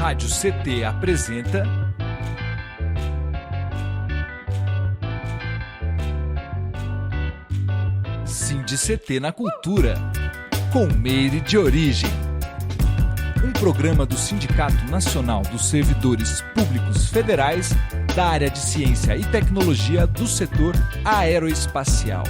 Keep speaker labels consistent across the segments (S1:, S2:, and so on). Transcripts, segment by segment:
S1: Rádio CT apresenta SindiCT na Cultura, com Meire de Origem. Um programa do Sindicato Nacional dos Servidores Públicos Federais da área de Ciência e Tecnologia do setor aeroespacial.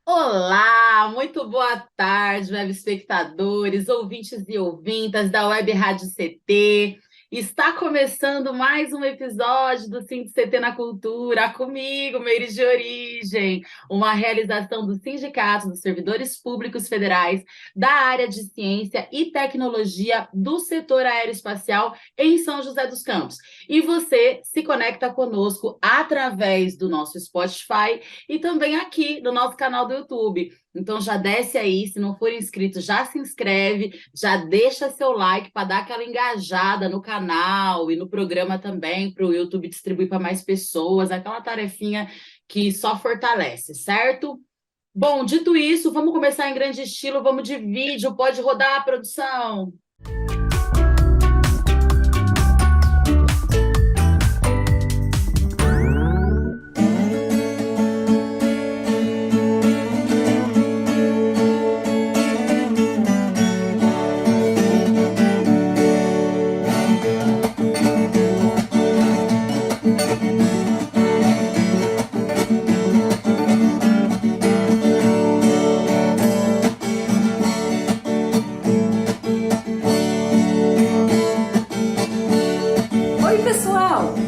S2: Olá, muito boa tarde, web espectadores, ouvintes e ouvintas da Web Rádio CT. Está começando mais um episódio do SindiCT na Cultura, comigo, Meire de Origem, uma realização do Sindicato dos Servidores Públicos Federais da área de Ciência e Tecnologia do setor aeroespacial em São José dos Campos. E você se conecta conosco através do nosso Spotify e também aqui no nosso canal do YouTube. Então já desce aí, se não for inscrito, já se inscreve, já deixa seu like para dar aquela engajada no canal e no programa também, para o YouTube distribuir para mais pessoas, aquela tarefinha que só fortalece, certo? Bom, dito isso, vamos começar em grande estilo, vamos de vídeo, pode rodar a produção.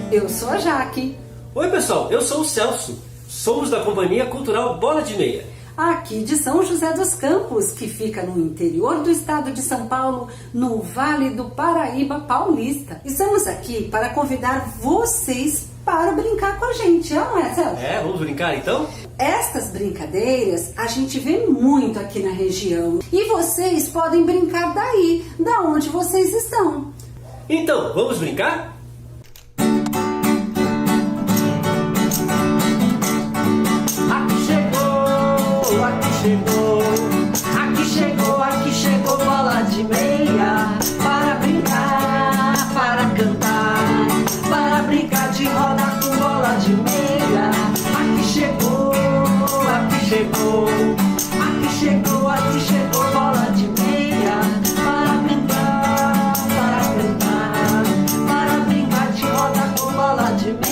S3: Eu sou a Jaque.
S4: Oi pessoal, eu sou o Celso. Somos da Companhia Cultural Bola de Meia.
S3: Aqui de São José dos Campos, que fica no interior do estado de São Paulo, no Vale do Paraíba Paulista. Estamos aqui para convidar vocês para brincar com a gente, não é, Celso?
S4: Vamos brincar então?
S3: Estas brincadeiras a gente vê muito aqui na região. E vocês podem brincar daí, da onde vocês estão.
S4: Então, vamos brincar?
S5: Aqui chegou bola de meia, para brincar, para cantar, para brincar de roda com bola de meia. Aqui chegou bola de meia, para brincar, para cantar, para brincar de roda com bola de meia.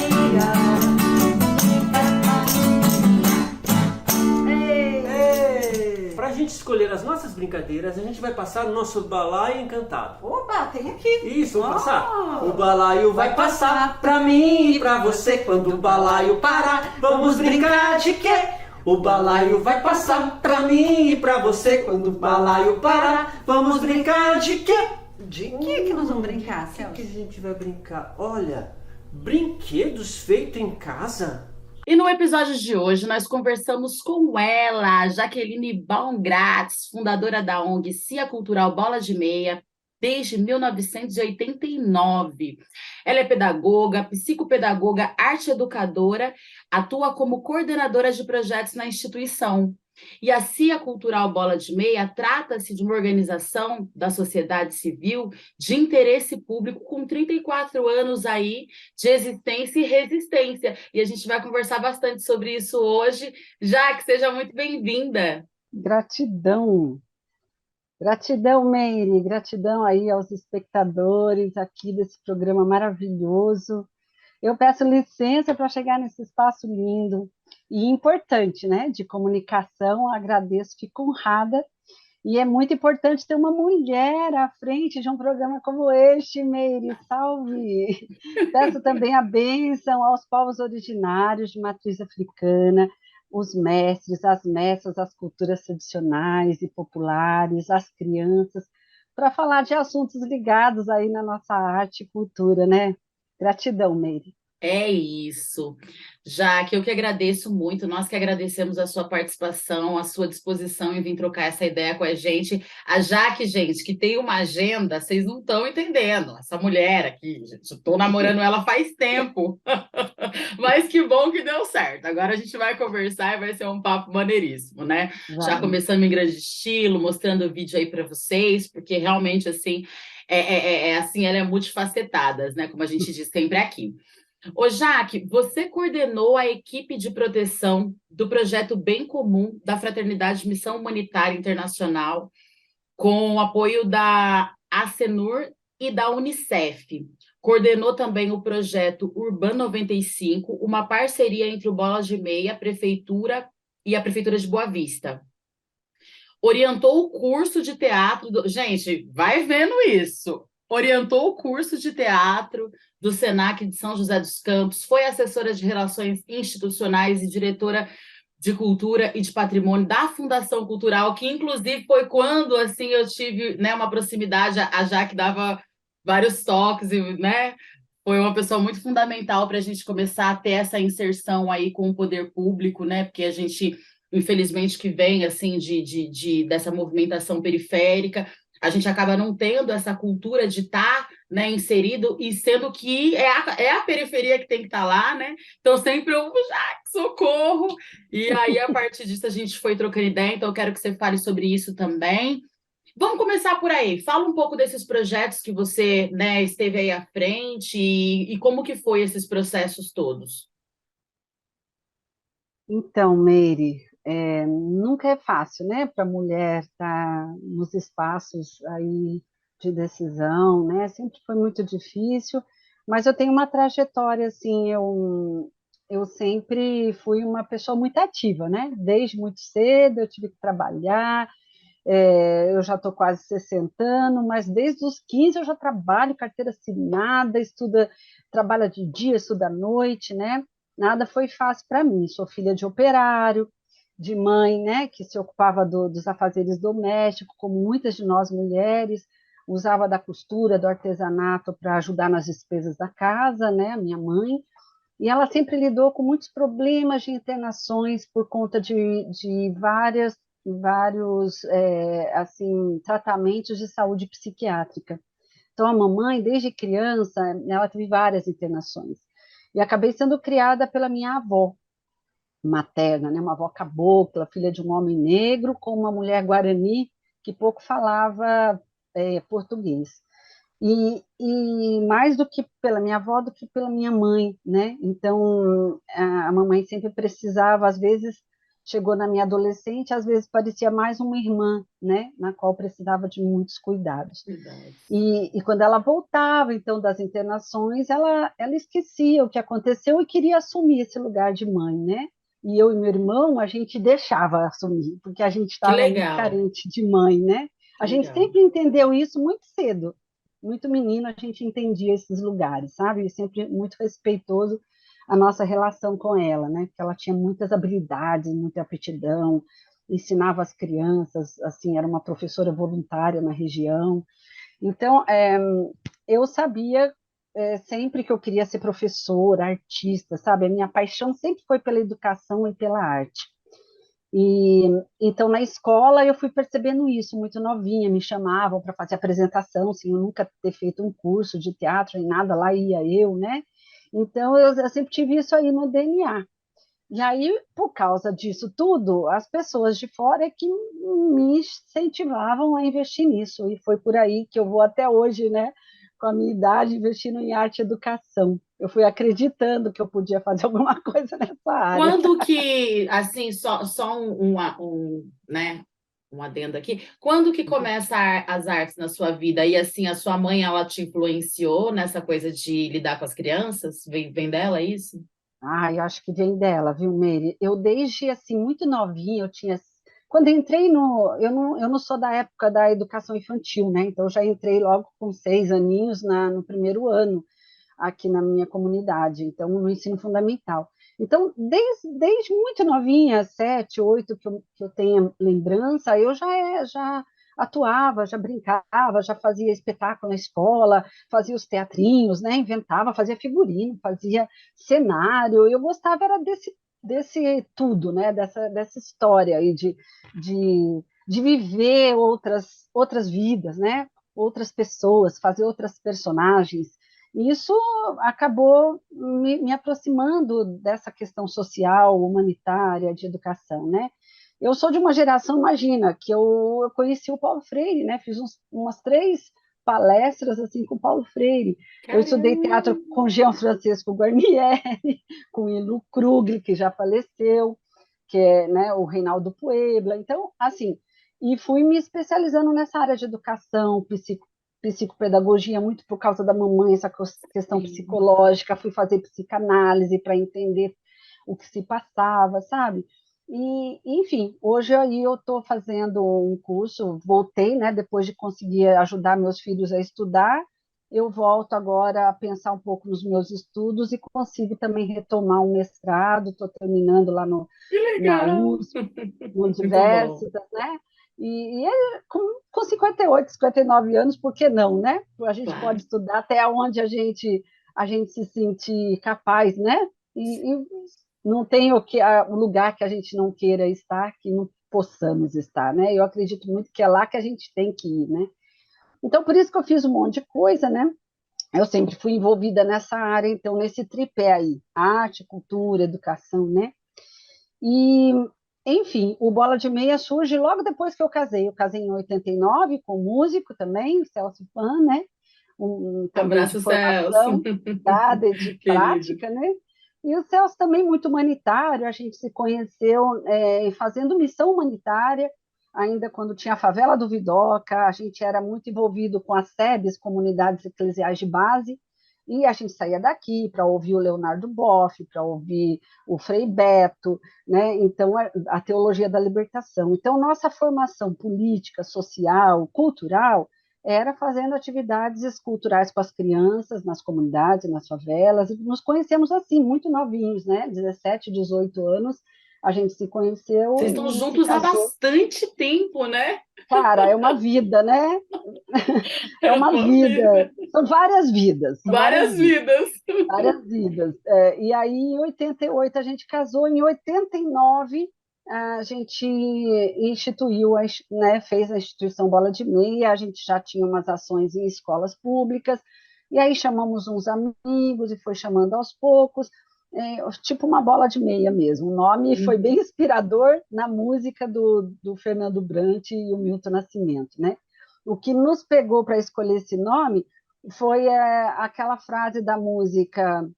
S4: Pra gente escolher as nossas brincadeiras, a gente vai passar o nosso balaio encantado.
S3: Opa, tem aqui.
S4: Isso, vamos passar. O balaio vai passar pra mim e pra você quando o balaio parar. Vamos brincar de quê? O balaio vai passar pra mim e pra você quando o balaio parar. Vamos brincar de quê?
S3: De que nós vamos brincar, Celso?
S4: O que a gente vai brincar? Olha, brinquedos feitos em casa?
S2: E no episódio de hoje, nós conversamos com ela, Jaqueline Baumgratz, fundadora da ONG CIA Cultural Bola de Meia, desde 1989. Ela é pedagoga, psicopedagoga, arte educadora, atua como coordenadora de projetos na instituição. E a CIA Cultural Bola de Meia trata-se de uma organização da sociedade civil de interesse público com 34 anos aí de existência e resistência. E a gente vai conversar bastante sobre isso hoje. Jaque, seja muito bem-vinda.
S6: Gratidão. Gratidão, Meire. Gratidão aí aos espectadores aqui desse programa maravilhoso. Eu peço licença para chegar nesse espaço lindo e importante, né, de comunicação. Agradeço, fico honrada. E é muito importante ter uma mulher à frente de um programa como este, Meire. Salve! Peço também a bênção aos povos originários de matriz africana, os mestres, as mestras, as culturas tradicionais e populares, as crianças, para falar de assuntos ligados aí na nossa arte e cultura, né? Gratidão, Meire.
S2: É isso. Jaque, eu que agradeço muito, nós que agradecemos a sua participação, a sua disposição em vir trocar essa ideia com a gente. A Jaque, gente, que tem uma agenda, vocês não estão entendendo. Essa mulher aqui, gente, eu estou namorando ela faz tempo. Mas que bom que deu certo. Agora a gente vai conversar e vai ser um papo maneiríssimo, né? Já começamos em grande estilo, mostrando o vídeo aí para vocês, porque realmente, assim, assim, ela é multifacetada, né? Como a gente diz sempre aqui. Ô, Jaque, você coordenou a equipe de proteção do projeto Bem Comum da Fraternidade Missão Humanitária Internacional, com o apoio da Acenur e da Unicef. Coordenou também o projeto Urban 95, uma parceria entre o Bola de Meia, a Prefeitura e a Prefeitura de Boa Vista. Orientou o curso de teatro... Gente, vai vendo isso. Orientou o curso de teatro do SENAC de São José dos Campos, foi assessora de Relações Institucionais e diretora de Cultura e de Patrimônio da Fundação Cultural, que inclusive foi quando assim eu tive, né, uma proximidade, a Jaque dava vários toques, né? Foi uma pessoa muito fundamental para a gente começar a ter essa inserção aí com o poder público, né? Porque a gente, infelizmente, que vem assim dessa movimentação periférica, a gente acaba não tendo essa cultura de estar, né, inserido, e sendo que é a periferia que tem que estar lá, né? Então sempre eu, socorro! E aí, a partir disso, a gente foi trocando ideia, então eu quero que você fale sobre isso também. Vamos começar por aí. Fala um pouco desses projetos que você, né, esteve aí à frente e como que foi esses processos todos.
S6: Então, Meire, nunca é fácil, né, para a mulher estar nos espaços aí de decisão, né? Sempre foi muito difícil, mas eu tenho uma trajetória assim, eu sempre fui uma pessoa muito ativa, né? Desde muito cedo eu tive que trabalhar, eu já estou quase 60 anos, mas desde os 15 eu já trabalho, carteira assinada, estuda, trabalha de dia, estuda à noite, né? Nada foi fácil para mim. Sou filha de operário, de mãe, né, que se ocupava dos afazeres domésticos, como muitas de nós mulheres, usava da costura, do artesanato para ajudar nas despesas da casa, né, a minha mãe. E ela sempre lidou com muitos problemas de internações por conta de vários assim, tratamentos de saúde psiquiátrica. Então, a mamãe, desde criança, ela teve várias internações. E acabei sendo criada pela minha avó materna, né? Uma avó cabocla, filha de um homem negro, com uma mulher guarani que pouco falava português. E mais do que pela minha avó, do que pela minha mãe, né? Então, a mamãe sempre precisava, às vezes, chegou na minha adolescente, às vezes parecia mais uma irmã, né? Na qual precisava de muitos cuidados. E quando ela voltava, então, das internações, ela esquecia o que aconteceu e queria assumir esse lugar de mãe, né? E eu e meu irmão, a gente deixava assumir, porque a gente estava muito carente de mãe, né? A gente sempre entendeu isso muito cedo, muito menino, a gente entendia esses lugares, sabe? E sempre muito respeitoso a nossa relação com ela, né? Porque ela tinha muitas habilidades, muita aptidão, ensinava as crianças, assim, era uma professora voluntária na região. Então, eu sabia sempre que eu queria ser professora, artista, sabe? A minha paixão sempre foi pela educação e pela arte. E então na escola eu fui percebendo isso muito novinha, me chamavam para fazer apresentação, sem eu nunca ter feito um curso de teatro nem nada, lá ia eu, né? Então eu sempre tive isso aí no DNA. E aí, por causa disso tudo, as pessoas de fora é que me incentivavam a investir nisso, e foi por aí que eu vou até hoje, né? Com a minha idade, investindo em arte e educação. Eu fui acreditando que eu podia fazer alguma coisa nessa área.
S2: Quando que, assim, só né, um adendo aqui, quando que começa as artes na sua vida? E assim, a sua mãe, ela te influenciou nessa coisa de lidar com as crianças? Vem dela isso?
S6: Eu acho que vem dela, viu, Meire? Eu desde, assim, muito novinha, eu tinha... Quando eu entrei no... Eu não sou da época da educação infantil, né? Então, eu já entrei logo com 6 aninhos no primeiro ano, aqui na minha comunidade, então, no ensino fundamental. Então, desde muito novinha, 7, 8, que eu tenho lembrança, eu já atuava, já brincava, já fazia espetáculo na escola, fazia os teatrinhos, né? Inventava, fazia figurino, fazia cenário. Eu gostava era desse tudo, né? Dessa história aí de viver outras vidas, né? Outras pessoas, fazer outras personagens. E isso acabou me aproximando dessa questão social, humanitária, de educação, né? Eu sou de uma geração, imagina, que eu conheci o Paulo Freire, né? Fiz umas 3 palestras assim com Paulo Freire. Eu estudei teatro com Jean Francesco Guarnieri, com Ilo Krugli, que já faleceu, que é, né, o Reinaldo Puebla. Então, assim, e fui me especializando nessa área de educação, psicopedagogia, muito por causa da mamãe, essa questão psicológica, fui fazer psicanálise para entender o que se passava, sabe? E, enfim, hoje aí eu estou fazendo um curso, voltei, né, depois de conseguir ajudar meus filhos a estudar, eu volto agora a pensar um pouco nos meus estudos e consigo também retomar um mestrado, estou terminando lá na USP, no Universitas, né? Com 58, 59 anos, por que não, né? A gente pode estudar até onde a gente se sentir capaz, né? E não tem o lugar que a gente não queira estar, que não possamos estar, né? Eu acredito muito que é lá que a gente tem que ir, né? Então, por isso que eu fiz um monte de coisa, né? Eu sempre fui envolvida nessa área, então, nesse tripé aí, arte, cultura, educação, né? E, enfim, o Bola de Meia surge logo depois que eu casei. Eu casei em 89 com um músico também, o Celso Pan, né? Também
S2: Abraço,
S6: de formação, de prática, né? E o Celso também muito humanitário, a gente se conheceu fazendo missão humanitária, ainda quando tinha a favela do Vidoca, a gente era muito envolvido com as SEBs, comunidades eclesiais de base, e a gente saía daqui para ouvir o Leonardo Boff, para ouvir o Frei Beto, né? Então, a teologia da libertação. Então, nossa formação política, social, cultural, era fazendo atividades culturais com as crianças, nas comunidades, nas favelas, e nos conhecemos assim, muito novinhos, né? 17, 18 anos, a gente se conheceu.
S2: Vocês estão juntos há bastante tempo, né?
S6: Cara, é uma vida, né? É uma vida. São várias vidas.
S2: Várias vidas.
S6: Várias vidas. E aí, em 88, a gente casou, em 89, a gente instituiu, né, fez a instituição Bola de Meia, a gente já tinha umas ações em escolas públicas, e aí chamamos uns amigos e foi chamando aos poucos, tipo uma bola de meia mesmo. O nome foi bem inspirador na música do Fernando Brant e o Milton Nascimento, né? O que nos pegou para escolher esse nome foi aquela frase da música,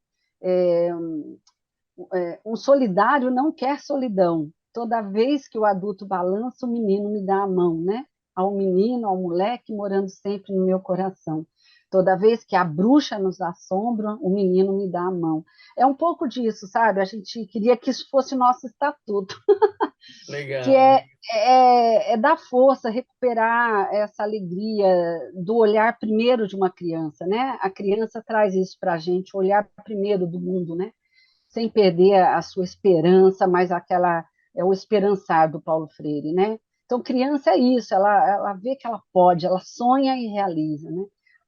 S6: um solidário não quer solidão. Toda vez que o adulto balança, o menino me dá a mão, né? Ao menino, ao moleque, morando sempre no meu coração. Toda vez que a bruxa nos assombra, o menino me dá a mão. É um pouco disso, sabe? A gente queria que isso fosse o nosso estatuto.
S2: Legal.
S6: Que é dar força, recuperar essa alegria do olhar primeiro de uma criança, né? A criança traz isso para a gente, o olhar primeiro do mundo, né? Sem perder a sua esperança, mas é o esperançar do Paulo Freire, né? Então, criança é isso, ela vê que ela pode, ela sonha e realiza, né?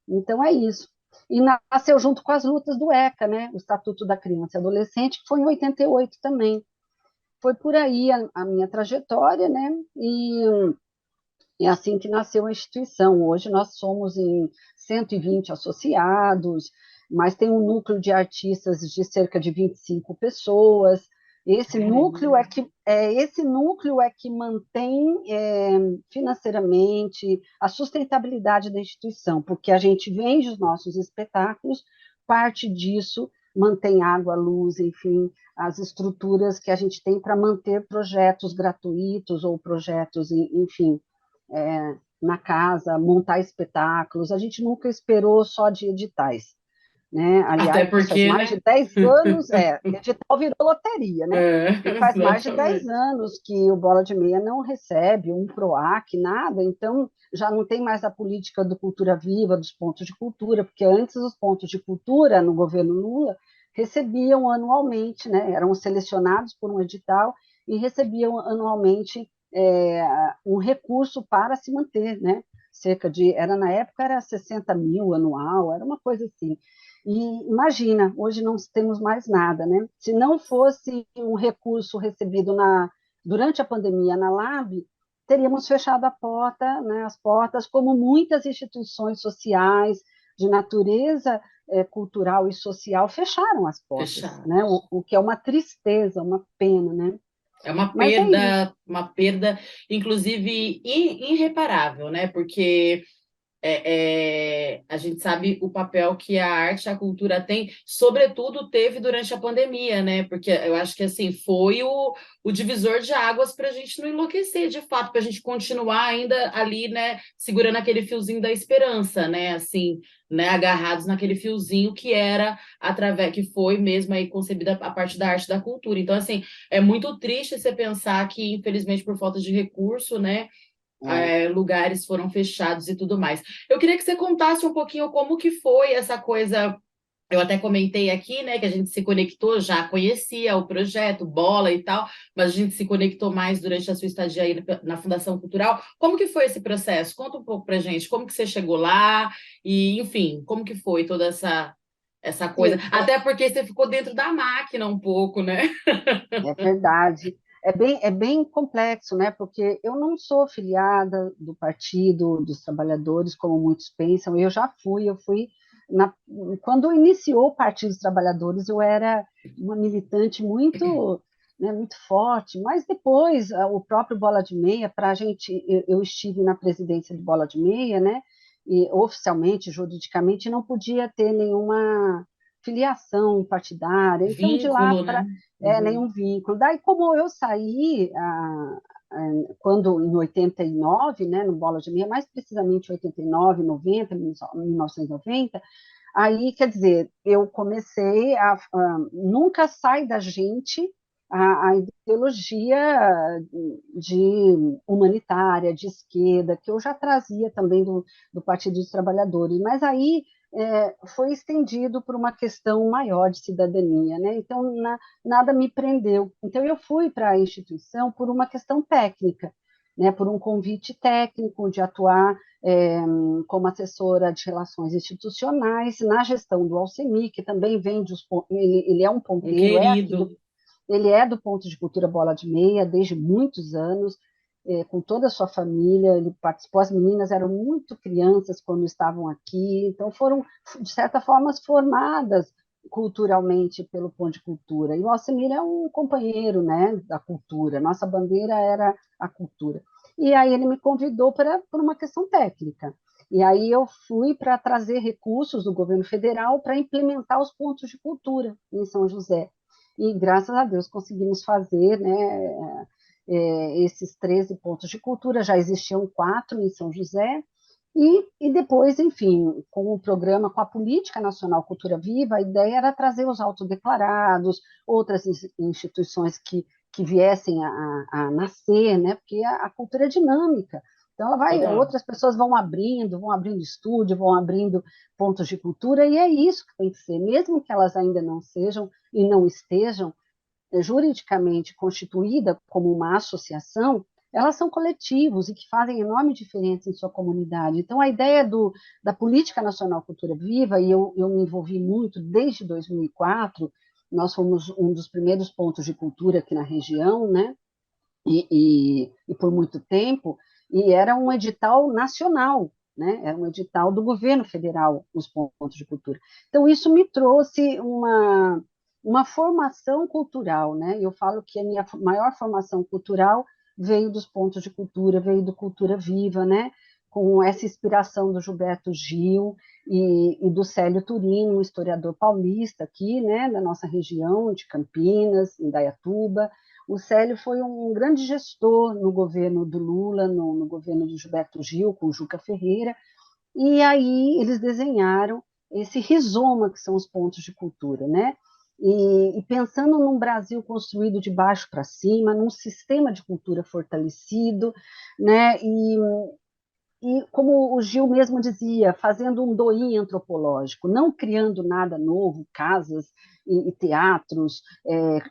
S6: Então, é isso. E nasceu junto com as lutas do ECA, né? O Estatuto da Criança e Adolescente, que foi em 88 também. Foi por aí a minha trajetória, né? E é assim que nasceu a instituição. Hoje nós somos em 120 associados, mas tem um núcleo de artistas de cerca de 25 pessoas. Esse núcleo é que mantém financeiramente a sustentabilidade da instituição, porque a gente vende os nossos espetáculos, parte disso mantém água, luz, enfim, as estruturas que a gente tem para manter projetos gratuitos ou projetos, enfim, na casa, montar espetáculos. A gente nunca esperou só de editais. Né? Aliás,
S2: até porque,
S6: faz mais de 10 anos, edital virou loteria, né? E faz mais de 10 anos que o Bola de Meia não recebe um PROAC, nada, então já não tem mais a política do Cultura Viva, dos pontos de cultura, porque antes os pontos de cultura no governo Lula recebiam anualmente, né? Eram selecionados por um edital e recebiam anualmente um recurso para se manter, né? Na época era 60 mil anual, era uma coisa assim. E imagina, hoje não temos mais nada, né? Se não fosse um recurso recebido durante a pandemia na LAB, teríamos fechado as portas, como muitas instituições sociais de natureza cultural e social fecharam as portas, né? O que é uma tristeza, uma pena, né?
S2: É uma perda, inclusive irreparável, né? Porque a gente sabe o papel que a arte, a cultura tem, sobretudo teve durante a pandemia, né? Porque eu acho que assim foi o divisor de águas para a gente não enlouquecer, de fato, para a gente continuar ainda ali, né? Segurando aquele fiozinho da esperança, né? Assim, né? Agarrados naquele fiozinho que era através, que foi mesmo aí concebida a parte da arte e da cultura. Então, assim, é muito triste você pensar que, infelizmente, por falta de recurso, né?
S6: É,
S2: Lugares foram fechados e tudo mais. Eu queria que você contasse um pouquinho como que foi essa coisa. Eu até comentei aqui, né, que a gente se conectou, já conhecia o projeto, Bola e tal, mas a gente se conectou mais durante a sua estadia aí na Fundação Cultural. Como que foi esse processo? Conta um pouco pra gente, como que você chegou lá e, enfim, como que foi toda essa coisa?
S6: sim,
S2: Até porque você ficou dentro da máquina um pouco, né?
S6: é verdade. É bem complexo, né? Porque eu não sou filiada do Partido dos Trabalhadores, como muitos pensam. Eu fui na, quando iniciou o Partido dos Trabalhadores, eu era uma militante muito, né, muito forte. Mas depois, o próprio Bola de Meia, para a gente, eu estive na presidência do Bola de Meia, né? E oficialmente, juridicamente, não podia ter nenhuma filiação partidária. Então, de lá
S2: Vínculo,
S6: para
S2: né? Uhum.
S6: nenhum vínculo. Daí, como eu saí, quando em 89, né, no Bola de Meia, mais precisamente 89, 90, 1990, aí, quer dizer, eu comecei nunca sai da gente a ideologia de humanitária, de esquerda, que eu já trazia também do Partido dos Trabalhadores, mas aí foi estendido por uma questão maior de cidadania, né? Então, nada me prendeu. Então, eu fui para a instituição por uma questão técnica, né? Por um convite técnico de atuar como assessora de relações institucionais na gestão do Alcemir, que também vende ele é um
S2: Um
S6: ponteiro,
S2: querido.
S6: ele é do ponto de cultura Bola de Meia desde muitos anos, com toda a sua família, ele participou, as meninas eram muito crianças quando estavam aqui, então foram, de certa forma, formadas culturalmente pelo Ponto de Cultura. E o Alcemir é um companheiro, né, da cultura, nossa bandeira era a cultura. E aí ele me convidou por uma questão técnica. E aí eu fui para trazer recursos do governo federal para implementar os pontos de cultura em São José. E graças a Deus conseguimos fazer, né, esses 13 pontos de cultura, já existiam 4 em São José, e depois, enfim, com o programa, com a Política Nacional Cultura Viva, a ideia era trazer os autodeclarados, outras instituições que viessem a nascer, né? Porque a cultura é dinâmica. Então,
S2: Total.
S6: outras pessoas vão abrindo estúdio, vão abrindo pontos de cultura, e é isso que tem que ser, mesmo que elas ainda não sejam e não estejam juridicamente constituída como uma associação, elas são coletivos e que fazem enorme diferença em sua comunidade. Então, a ideia da Política Nacional Cultura Viva, e eu me envolvi muito desde 2004, nós fomos um dos primeiros pontos de cultura aqui na região, né? E por muito tempo, e era um edital nacional, né? Era um edital do governo federal, os pontos de cultura. Então, isso me trouxe uma formação cultural, né? Eu falo que a minha maior formação cultural veio dos pontos de cultura, veio do Cultura Viva, né? Com essa inspiração do Gilberto Gil e do Célio Turino, um historiador paulista aqui, né? Da nossa região, de Campinas, Indaiatuba. O Célio foi um grande gestor no governo do Lula, no governo de Gilberto Gil, com Juca Ferreira, e aí eles desenharam esse rizoma que são os pontos de cultura, né? E pensando num Brasil construído de baixo para cima, num sistema de cultura fortalecido, né? E como o Gil mesmo dizia, fazendo um doim antropológico, não criando nada novo, casas e teatros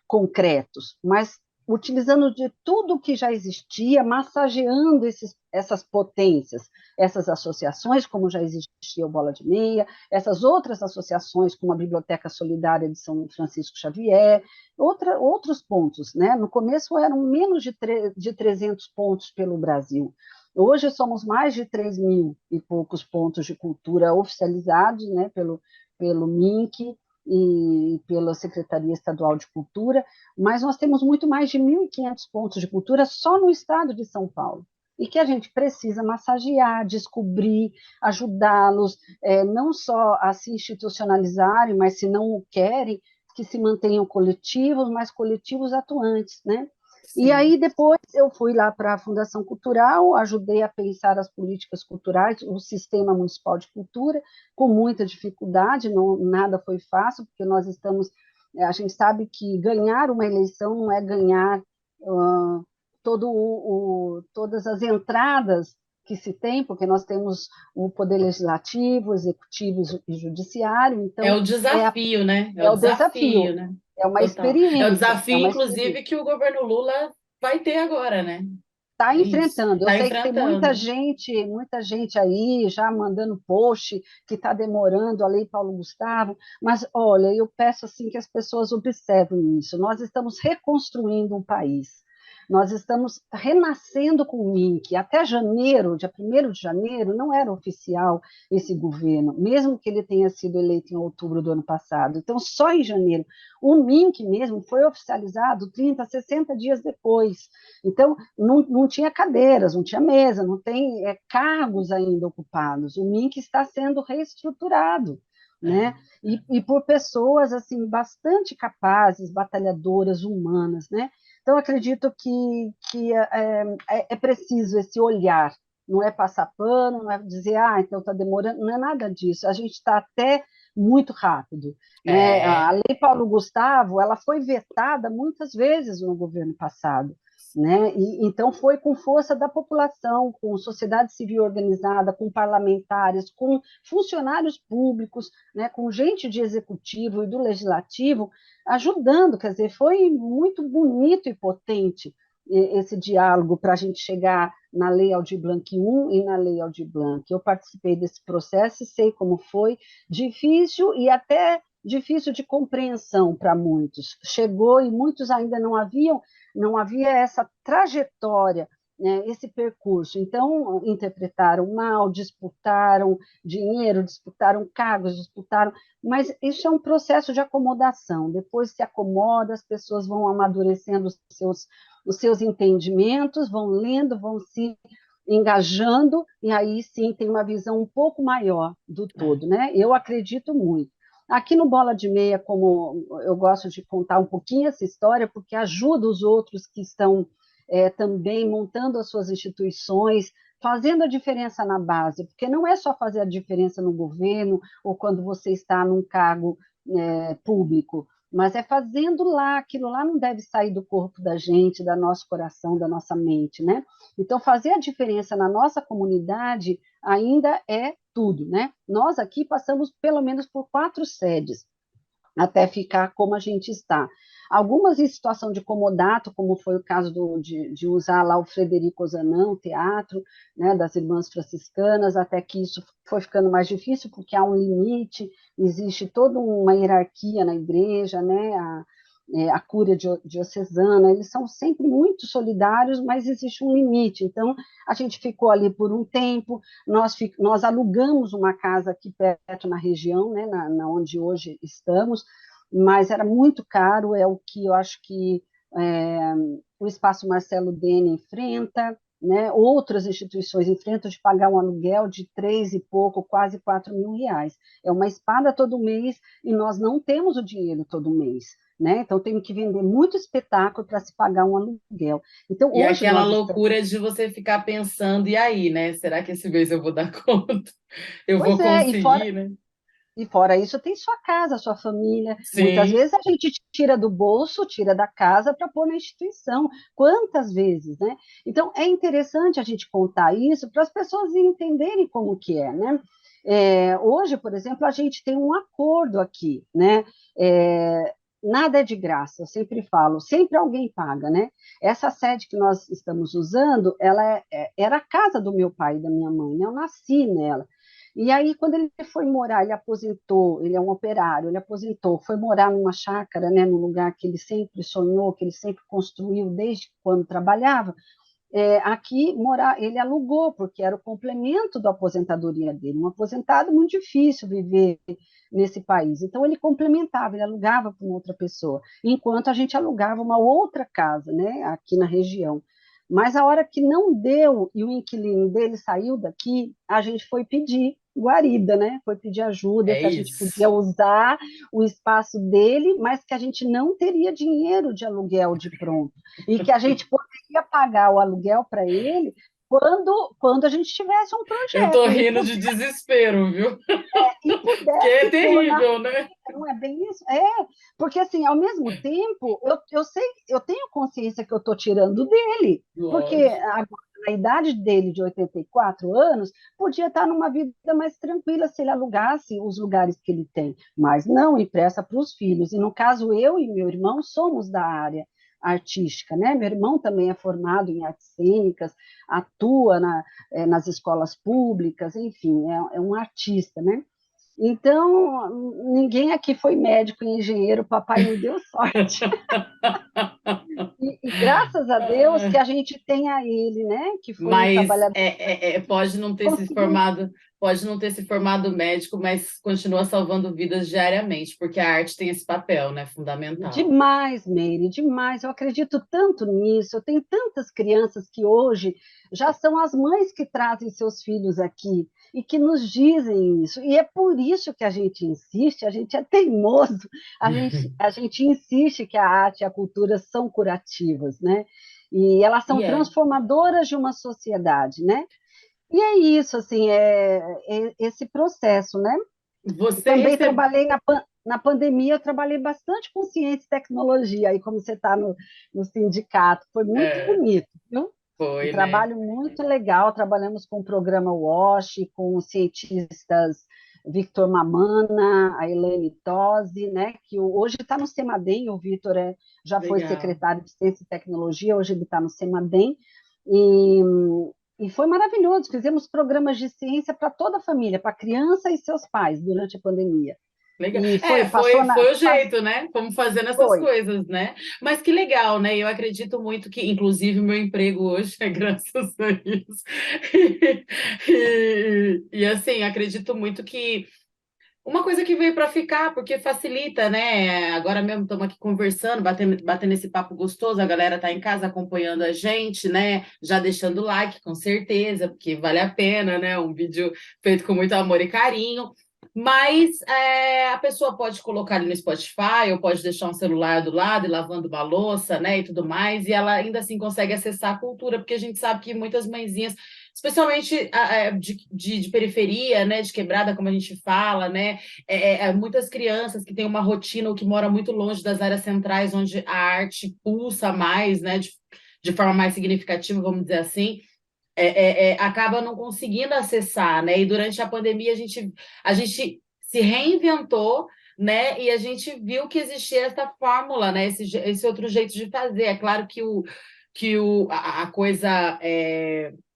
S6: concretos, mas utilizando de tudo que já existia, massageando essas potências, essas associações, como já existia o Bola de Meia, essas outras associações, como a Biblioteca Solidária de São Francisco Xavier, outros pontos. Né? No começo eram menos de 300 pontos pelo Brasil. Hoje somos mais de 3 mil e poucos pontos de cultura oficializados, né, pelo MINC e pela Secretaria Estadual de Cultura, mas nós temos muito mais de 1.500 pontos de cultura só no estado de São Paulo. e que a gente precisa massagear, descobrir, ajudá-los, não só a se institucionalizarem, mas se não o querem, que se mantenham coletivos, mas coletivos atuantes, né? E
S2: Sim.
S6: aí depois eu fui lá para a Fundação Cultural, ajudei a pensar as políticas culturais, o sistema municipal de cultura, com muita dificuldade, não, nada foi fácil, porque nós estamos, a gente sabe que ganhar uma eleição não é ganhar todas as entradas que se tem, porque nós temos o poder legislativo, executivo e judiciário,
S2: É
S6: então
S2: o desafio, né? É o
S6: é o
S2: desafio,
S6: desafio,
S2: né?
S6: é uma
S2: Total. É o
S6: experiência,
S2: desafio, inclusive, que o governo Lula vai ter agora, né?
S6: está
S2: É isso.
S6: enfrentando. Eu
S2: Está
S6: sei que tem
S2: enfrentando.
S6: muita gente aí já mandando post que está demorando a Lei Paulo Gustavo, mas olha, eu peço assim que as pessoas observem isso. Nós estamos reconstruindo um país. Nós estamos renascendo com o MINC. Até janeiro, dia 1º de janeiro, não era oficial esse governo, mesmo que ele tenha sido eleito em outubro do ano passado. Então, só em janeiro. O MINC mesmo foi oficializado 30, 60 dias depois. Então, não tinha cadeiras, não tinha mesa, não tem cargos ainda ocupados. O MINC está sendo reestruturado, né? E por pessoas assim bastante capazes, batalhadoras, humanas, né? Então, acredito que é preciso esse olhar, não é passar pano, não é dizer, então está demorando, não é nada disso. A gente está até muito rápido, né? A
S2: É.
S6: Lei Paulo Gustavo, ela foi vetada muitas vezes no governo passado, né? Então foi com força da população, com sociedade civil organizada, com parlamentares, com funcionários públicos, né? Com gente de executivo e do legislativo ajudando, quer dizer, foi muito bonito e potente esse diálogo para a gente chegar na Lei Aldir Blanc I e na Lei Aldir Blanc. Eu participei desse processo e sei como foi difícil e até difícil de compreensão para muitos. Chegou e muitos ainda não havia essa trajetória, né, esse percurso. Então, interpretaram mal, disputaram dinheiro, disputaram cargos, disputaram. Mas isso é um processo de acomodação. Depois se acomoda, as pessoas vão amadurecendo os seus entendimentos, vão lendo, vão se engajando, e aí sim tem uma visão um pouco maior do todo, né? Eu acredito muito. Aqui no Bola de Meia, como eu gosto de contar um pouquinho essa história, porque ajuda os outros que estão também montando as suas instituições, fazendo a diferença na base, porque não é só fazer a diferença no governo ou quando você está num cargo público, mas é fazendo lá, aquilo lá não deve sair do corpo da gente, do nosso coração, da nossa mente, né? Então, fazer a diferença na nossa comunidade ainda é tudo, né? Nós aqui passamos pelo menos por 4 sedes, até ficar como a gente está. Algumas em situação de comodato, como foi o caso de usar lá o Frederico Ozanam, o teatro, né, das Irmãs Franciscanas, até que isso foi ficando mais difícil, porque há um limite, existe toda uma hierarquia na igreja, né, a cúria diocesana, eles são sempre muito solidários, mas existe um limite. Então, a gente ficou ali por um tempo, nós alugamos uma casa aqui perto na região, né, onde hoje estamos, mas era muito caro, é o que eu acho que o Espaço Marcelo Dene enfrenta, né, outras instituições enfrentam de pagar um aluguel de 3 e pouco, quase 4 mil reais. É uma espada todo mês e nós não temos o dinheiro todo mês. Né? Então, temos que vender muito espetáculo para se pagar um aluguel. Então,
S2: E
S6: hoje
S2: aquela
S6: nós estamos...
S2: loucura de você ficar pensando, e aí, né? Será que esse mês eu vou dar conta? Eu
S6: Pois
S2: vou
S6: é,
S2: conseguir, né?
S6: e fora isso, tem sua casa, sua família. Muitas
S2: Sim,
S6: vezes a gente tira do bolso, tira da casa para pôr na instituição. Quantas vezes, né? Então, é interessante a gente contar isso para as pessoas entenderem como que é, né? Hoje, por exemplo, a gente tem um acordo aqui, né? Nada é de graça, eu sempre falo, sempre alguém paga, né? Essa sede que nós estamos usando, ela era a casa do meu pai e da minha mãe, né? Eu nasci nela. E aí, quando ele foi morar, ele aposentou, ele é um operário, ele aposentou, foi morar numa chácara, né, num lugar que ele sempre sonhou, que ele sempre construiu desde quando trabalhava. Aqui morar, ele alugou, porque era o complemento da aposentadoria dele. Um aposentado muito difícil viver nesse país. Então, ele complementava, ele alugava para uma outra pessoa, enquanto a gente alugava uma outra casa, né, aqui na região. Mas a hora que não deu e o inquilino dele saiu daqui, a gente foi pedir guarida, né? Foi pedir ajuda,
S2: É
S6: se a gente
S2: isso.
S6: podia usar o espaço dele, mas que a gente não teria dinheiro de aluguel de pronto. E que a gente poderia pagar o aluguel para ele quando a gente tivesse um
S2: Eu tô
S6: projeto
S2: rindo de desespero, viu?
S6: e
S2: Que é
S6: pudesse pôr na
S2: terrível, né?
S6: não é bem isso? É, porque assim, ao mesmo tempo, eu sei, eu tenho consciência que eu estou tirando dele, porque
S2: Lógico.
S6: agora, na idade dele, de 84 anos, podia estar numa vida mais tranquila se ele alugasse os lugares que ele tem, mas não empresta para os filhos. E no caso, eu e meu irmão somos da área artística, né? Meu irmão também é formado em artes cênicas, atua nas escolas públicas, enfim, é um artista, né? Então, ninguém aqui foi médico e engenheiro, papai me deu sorte. E graças a Deus que a gente tem a ele, né? Que foi um
S2: Mas
S6: trabalhador
S2: pode não
S6: que
S2: ter se
S6: conseguiu
S2: formado, pode não ter se formado médico, mas continua salvando vidas diariamente, porque a arte tem esse papel, né? Fundamental.
S6: demais, Meire, demais. Eu acredito tanto nisso. Eu tenho tantas crianças que hoje já são as mães que trazem seus filhos aqui e que nos dizem isso. E é por isso que a gente insiste, a gente é teimoso, a gente insiste que a arte e a cultura são curativas, né? E elas
S2: E
S6: são transformadoras de uma sociedade, né? E é isso, assim, é esse processo, né?
S2: você
S6: Também
S2: recebeu.
S6: trabalhei na pandemia, eu trabalhei bastante com ciência e tecnologia, aí como você está no sindicato, foi muito
S2: É,
S6: bonito, viu? Um
S2: foi, né?
S6: trabalho muito legal, trabalhamos com o programa WASH, com os cientistas Victor Mamana, a Elaine Tosi, né, que hoje está no CEMADEM, o Victor já foi
S2: Legal.
S6: secretário de Ciência e Tecnologia, hoje ele está no CEMADEM, e, e foi maravilhoso, fizemos programas de ciência para toda a família, para a criança e seus pais, durante a pandemia.
S2: Legal.
S6: E
S2: Foi, foi o jeito, né? Fomos fazendo essas
S6: foi.
S2: coisas, né? Mas que legal, né? Eu acredito muito que, inclusive, meu emprego hoje é graças a isso. Assim, acredito muito que uma coisa que veio para ficar, porque facilita, né? Agora mesmo estamos aqui conversando, batendo esse papo gostoso, a galera tá em casa acompanhando a gente, né? Já deixando like, com certeza, porque vale a pena, né? Um vídeo feito com muito amor e carinho. Mas a pessoa pode colocar ali no Spotify, ou pode deixar um celular do lado e lavando uma louça, né? E tudo mais, e ela ainda assim consegue acessar a cultura, porque a gente sabe que muitas mãezinhas especialmente de periferia, né, de quebrada, como a gente fala, né, muitas crianças que têm uma rotina ou que moram muito longe das áreas centrais, onde a arte pulsa mais, né, de forma mais significativa, vamos dizer assim, acaba não conseguindo acessar, né, e durante a pandemia a gente se reinventou, né, e a gente viu que existia essa fórmula, né, esse outro jeito de fazer. É claro que a coisa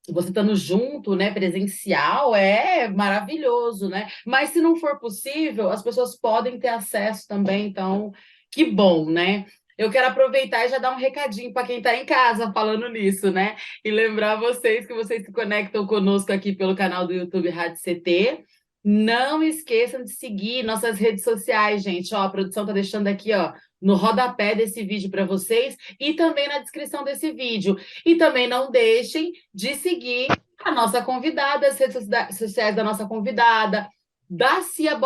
S2: você estando junto, né, presencial, é maravilhoso, né? Mas se não for possível, as pessoas podem ter acesso também, então, que bom, né? Eu quero aproveitar e já dar um recadinho para quem está em casa falando nisso, né? E lembrar vocês que vocês se conectam conosco aqui pelo canal do YouTube Rádio CT. Não esqueçam de seguir nossas redes sociais, gente. Ó, a produção tá deixando aqui, ó, no rodapé desse vídeo para vocês e também na descrição desse vídeo. E também não deixem de seguir a nossa convidada, as redes sociais da nossa convidada, da CIA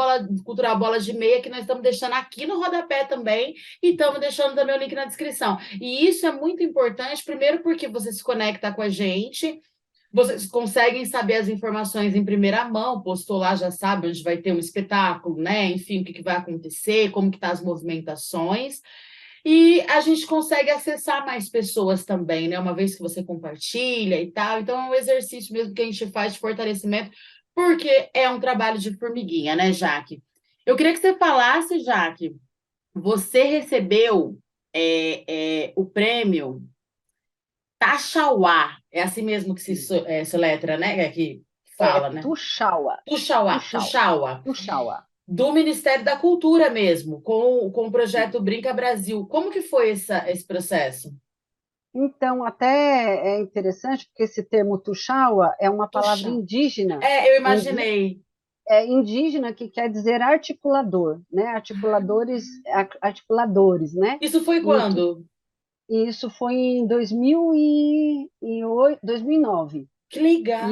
S2: Cultural Bola de Meia, que nós estamos deixando aqui no rodapé também, e estamos deixando também o link na descrição. E isso é muito importante, primeiro porque você se conecta com a gente, vocês conseguem saber as informações em primeira mão, postou lá, já sabe onde vai ter um espetáculo, né? Enfim, o que vai acontecer, como que tá as movimentações. E a gente consegue acessar mais pessoas também, né? Uma vez que você compartilha e tal. Então, é um exercício mesmo que a gente faz de fortalecimento, porque é um trabalho de formiguinha, né, Jaque? Eu queria que você falasse, Jaque, você recebeu o prêmio Taxauá, é assim mesmo que se letra, né? Que fala, né?
S6: Tuxaua,
S2: Tuxauá,
S6: Tuxaua,
S2: Tuxauá,
S6: Tuxaua.
S2: do Ministério da Cultura mesmo, com o projeto Brinca Brasil. Como que foi esse processo?
S6: Então, até é interessante, porque esse termo Tuxaua é uma palavra
S2: Tuxauá.
S6: indígena,
S2: Eu imaginei.
S6: indígena que quer dizer articulador, né? Articuladores, articuladores, né?
S2: Isso foi
S6: E
S2: quando?
S6: E isso foi em 2009.
S2: Que legal!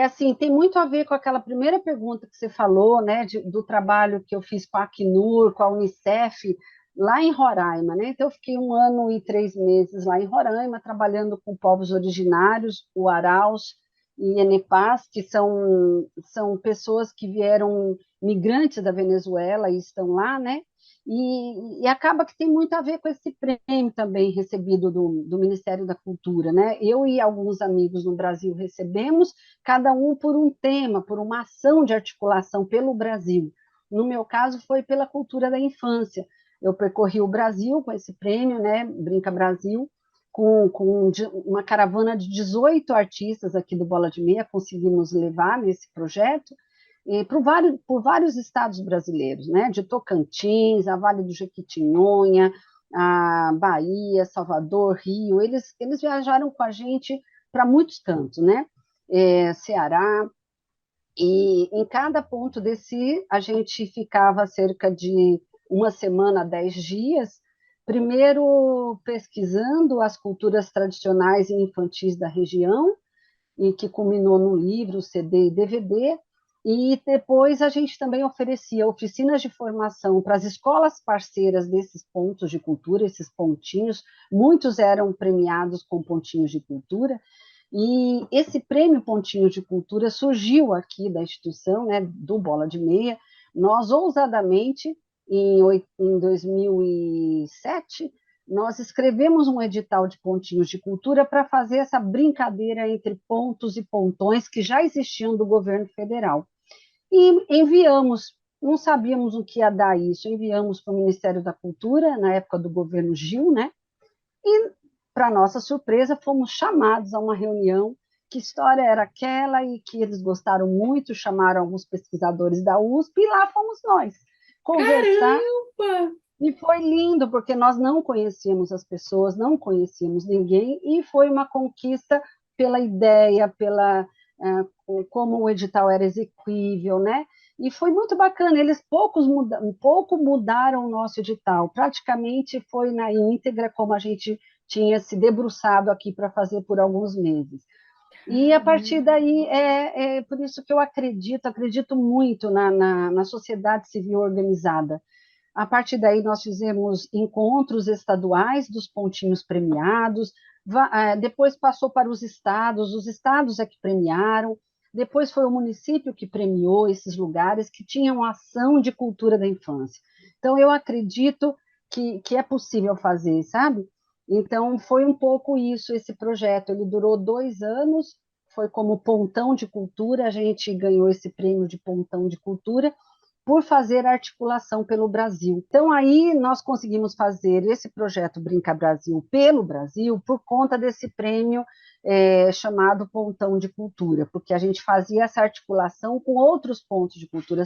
S6: Assim, tem muito a ver com aquela primeira pergunta que você falou, né, do trabalho que eu fiz com a Acnur, com a Unicef, lá em Roraima, né? Então, eu fiquei 1 ano e 3 meses lá em Roraima, trabalhando com povos originários, o Araus e Enepás, que são pessoas que vieram migrantes da Venezuela e estão lá, né? E acaba que tem muito a ver com esse prêmio também recebido do Ministério da Cultura, né? Eu e alguns amigos no Brasil recebemos, cada um por um tema, por uma ação de articulação pelo Brasil. No meu caso, foi pela cultura da infância. Eu percorri o Brasil com esse prêmio, né? Brinca Brasil, com uma caravana de 18 artistas aqui do Bola de Meia, conseguimos levar nesse projeto, por vários estados brasileiros, né? De Tocantins, a Vale do Jequitinhonha, a Bahia, Salvador, Rio, eles viajaram com a gente para muitos cantos, né? Ceará, e em cada ponto desse a gente ficava cerca de 1 semana, 10 dias, primeiro pesquisando as culturas tradicionais e infantis da região, e que culminou no livro, CD e DVD, e depois a gente também oferecia oficinas de formação para as escolas parceiras desses pontos de cultura, esses pontinhos, muitos eram premiados com pontinhos de cultura, e esse prêmio Pontinhos de Cultura surgiu aqui da instituição, né, do Bola de Meia. Nós, ousadamente, em 2007, nós escrevemos um edital de pontinhos de cultura para fazer essa brincadeira entre pontos e pontões que já existiam do governo federal. E enviamos, não sabíamos o que ia dar isso, enviamos para o Ministério da Cultura, na época do governo Gil, né? E, para nossa surpresa, fomos chamados a uma reunião. Que história era aquela e que eles gostaram muito, chamaram alguns pesquisadores da USP e lá fomos nós conversar.
S2: Caramba!
S6: E foi lindo, porque nós não conhecíamos as pessoas, não conhecíamos ninguém, e foi uma conquista pela ideia, como o edital era exequível, né? E foi muito bacana, eles pouco mudaram o nosso edital, praticamente foi na íntegra como a gente tinha se debruçado aqui para fazer por alguns meses. E a partir daí, é por isso que eu acredito muito na sociedade civil organizada. A partir daí, nós fizemos encontros estaduais dos pontinhos premiados, depois passou para os estados é que premiaram, depois foi o município que premiou esses lugares que tinham ação de cultura da infância. Então, eu acredito que é possível fazer, sabe? Então, foi um pouco isso, esse projeto. Ele durou 2 anos, foi como Pontão de Cultura, a gente ganhou esse prêmio de Pontão de Cultura, por fazer articulação pelo Brasil. Então, aí nós conseguimos fazer esse projeto Brinca Brasil pelo Brasil por conta desse prêmio chamado Pontão de Cultura, porque a gente fazia essa articulação com outros pontos de cultura,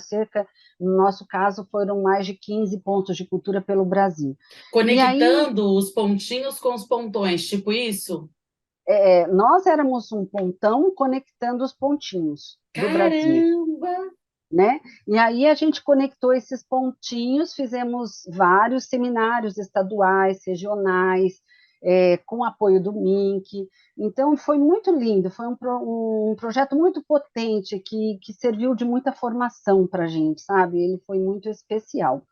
S6: no nosso caso, foram mais de 15 pontos de cultura pelo Brasil.
S2: Conectando os pontinhos com os pontões, tipo isso?
S6: Nós éramos um pontão conectando os pontinhos do Brasil.
S2: Caramba!
S6: Né? E aí a gente conectou esses pontinhos, fizemos vários seminários estaduais, regionais, com apoio do MINC. Então, foi muito lindo, foi um projeto muito potente que serviu de muita formação para a gente, sabe? Ele foi muito especial.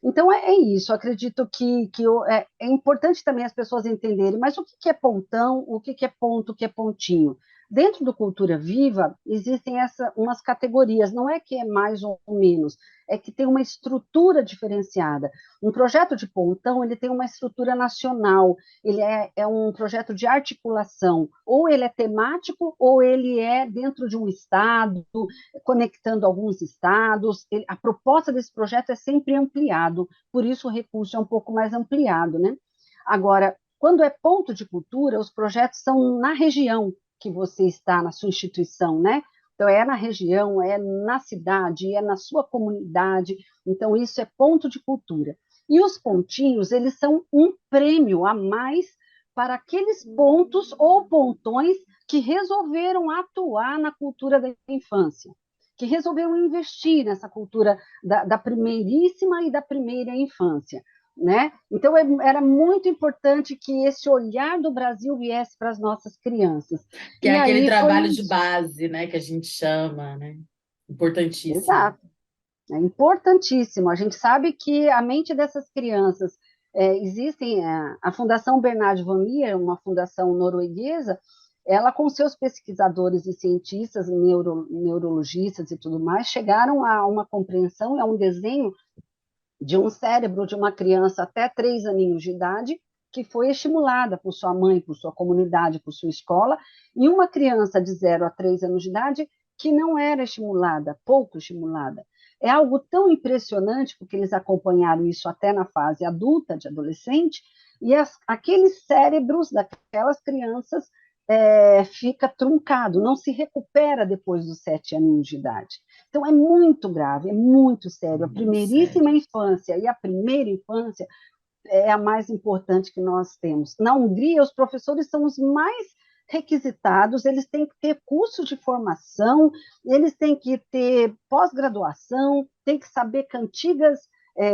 S6: Então, é isso, acredito que é importante também as pessoas entenderem, mas o que é pontão, o que é ponto, o que é pontinho? Dentro do Cultura Viva, existem umas categorias, não é que é mais ou menos, é que tem uma estrutura diferenciada. Um projeto de pontão, ele tem uma estrutura nacional, ele é um projeto de articulação, ou ele é temático, ou ele é dentro de um estado, conectando alguns estados. A proposta desse projeto é sempre ampliado, por isso o recurso é um pouco mais ampliado, né? Agora, quando é ponto de cultura, os projetos são na região que você está, na sua instituição, né? Então, é na região, é na cidade, é na sua comunidade. Então, isso é ponto de cultura. E os pontinhos, eles são um prêmio a mais para aqueles pontos ou pontões que resolveram atuar na cultura da infância, que resolveram investir nessa cultura da primeiríssima e da primeira infância. né? Então, era muito importante que esse olhar do Brasil viesse para as nossas crianças.
S2: Que é
S6: E
S2: aquele
S6: aí
S2: trabalho
S6: foi
S2: de base, né, que a gente chama, né? Importantíssimo.
S6: Exato. É importantíssimo. A gente sabe que a mente dessas crianças, existem, a Fundação Bernard Van Leer, uma fundação norueguesa, ela com seus pesquisadores e cientistas, neurologistas e tudo mais, chegaram a uma compreensão, a um desenho de um cérebro de uma criança até 3 aninhos de idade, que foi estimulada por sua mãe, por sua comunidade, por sua escola, e uma criança de 0 a 3 anos de idade que não era estimulada, pouco estimulada. É algo tão impressionante, porque eles acompanharam isso até na fase adulta, de adolescente, e aqueles cérebros daquelas crianças fica truncado, não se recupera depois dos 7 anos de idade. Então, é muito grave, é muito sério. A primeiríssima infância e a primeira infância é a mais importante que nós temos. Na Hungria, os professores são os mais requisitados, eles têm que ter curso de formação, eles têm que ter pós-graduação, têm que saber cantigas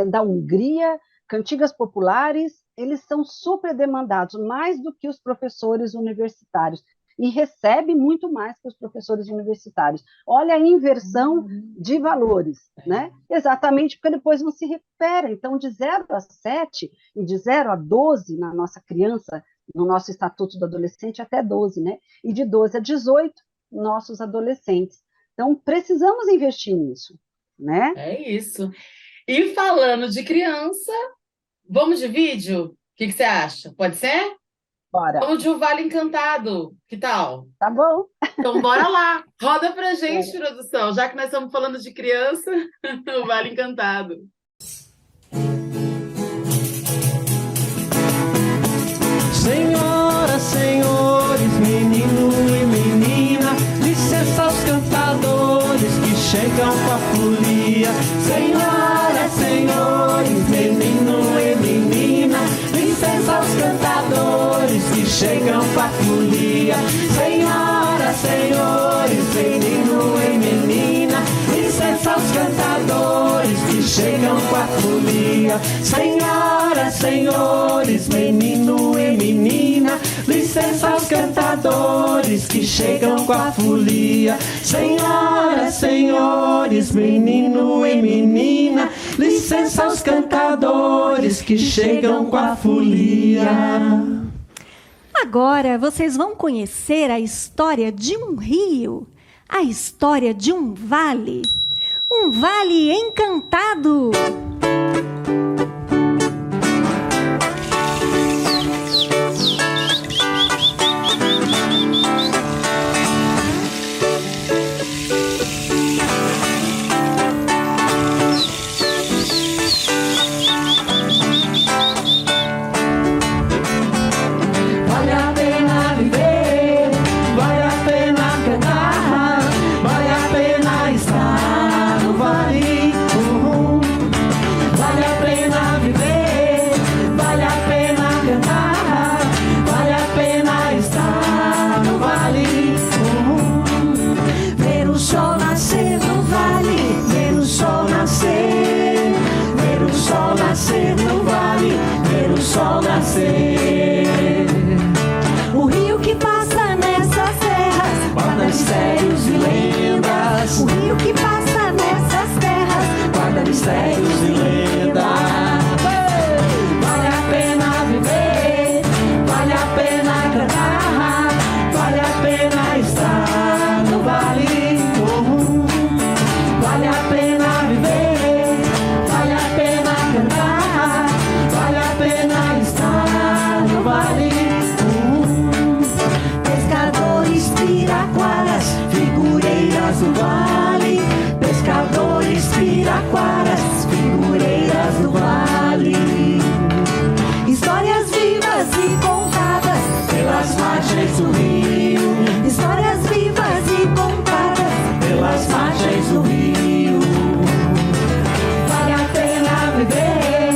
S6: da Hungria, cantigas populares, eles são super demandados, mais do que os professores universitários, e recebe muito mais que os professores universitários. Olha a inversão de valores, né? Exatamente porque depois não se recupera. Então, de 0 a 7 e de 0 a 12 na nossa criança, no nosso Estatuto do Adolescente, até 12, né? E de 12 a 18, nossos adolescentes. Então, precisamos investir nisso, né?
S2: É isso. E falando de criança, vamos de vídeo? O que você acha? Pode ser?
S6: Bora.
S2: Vamos de O Vale Encantado. Que tal?
S6: Tá bom.
S2: Então, bora lá. Roda pra gente, produção. Já que nós estamos falando de criança, O Vale Encantado.
S4: Senhoras, senhores, menino e menina, licença aos cantadores que chegam com a folia. Senhoras, senhores, menino e menina, licença aos cantadores que chegam com a folia. Senhoras, senhores, menino e menina, licença aos cantadores que chegam com a folia. Senhoras, senhores, menino e menina, licença aos cantadores que chegam com a folia. Senhoras, senhores, menino e menina, licença aos cantadores que chegam com a folia.
S7: Agora vocês vão conhecer a história de um rio, a história de um vale encantado.
S5: Sol nascer. O rio que passa nessas terras guarda mistérios e lendas. O rio que passa nessas terras guarda mistérios e lendas. Vale a pena viver, vale a pena cantar, vale a pena estar no vale. Vale a pena viver, vale a pena cantar, vale a pena estar no vale. Pescadores, piraquaras, figureiras do vale. Pescadores, piraquaras, figureiras do vale. Histórias vivas e contadas pelas margens do rio. Histórias vivas e contadas pelas margens do rio. Vale a pena viver,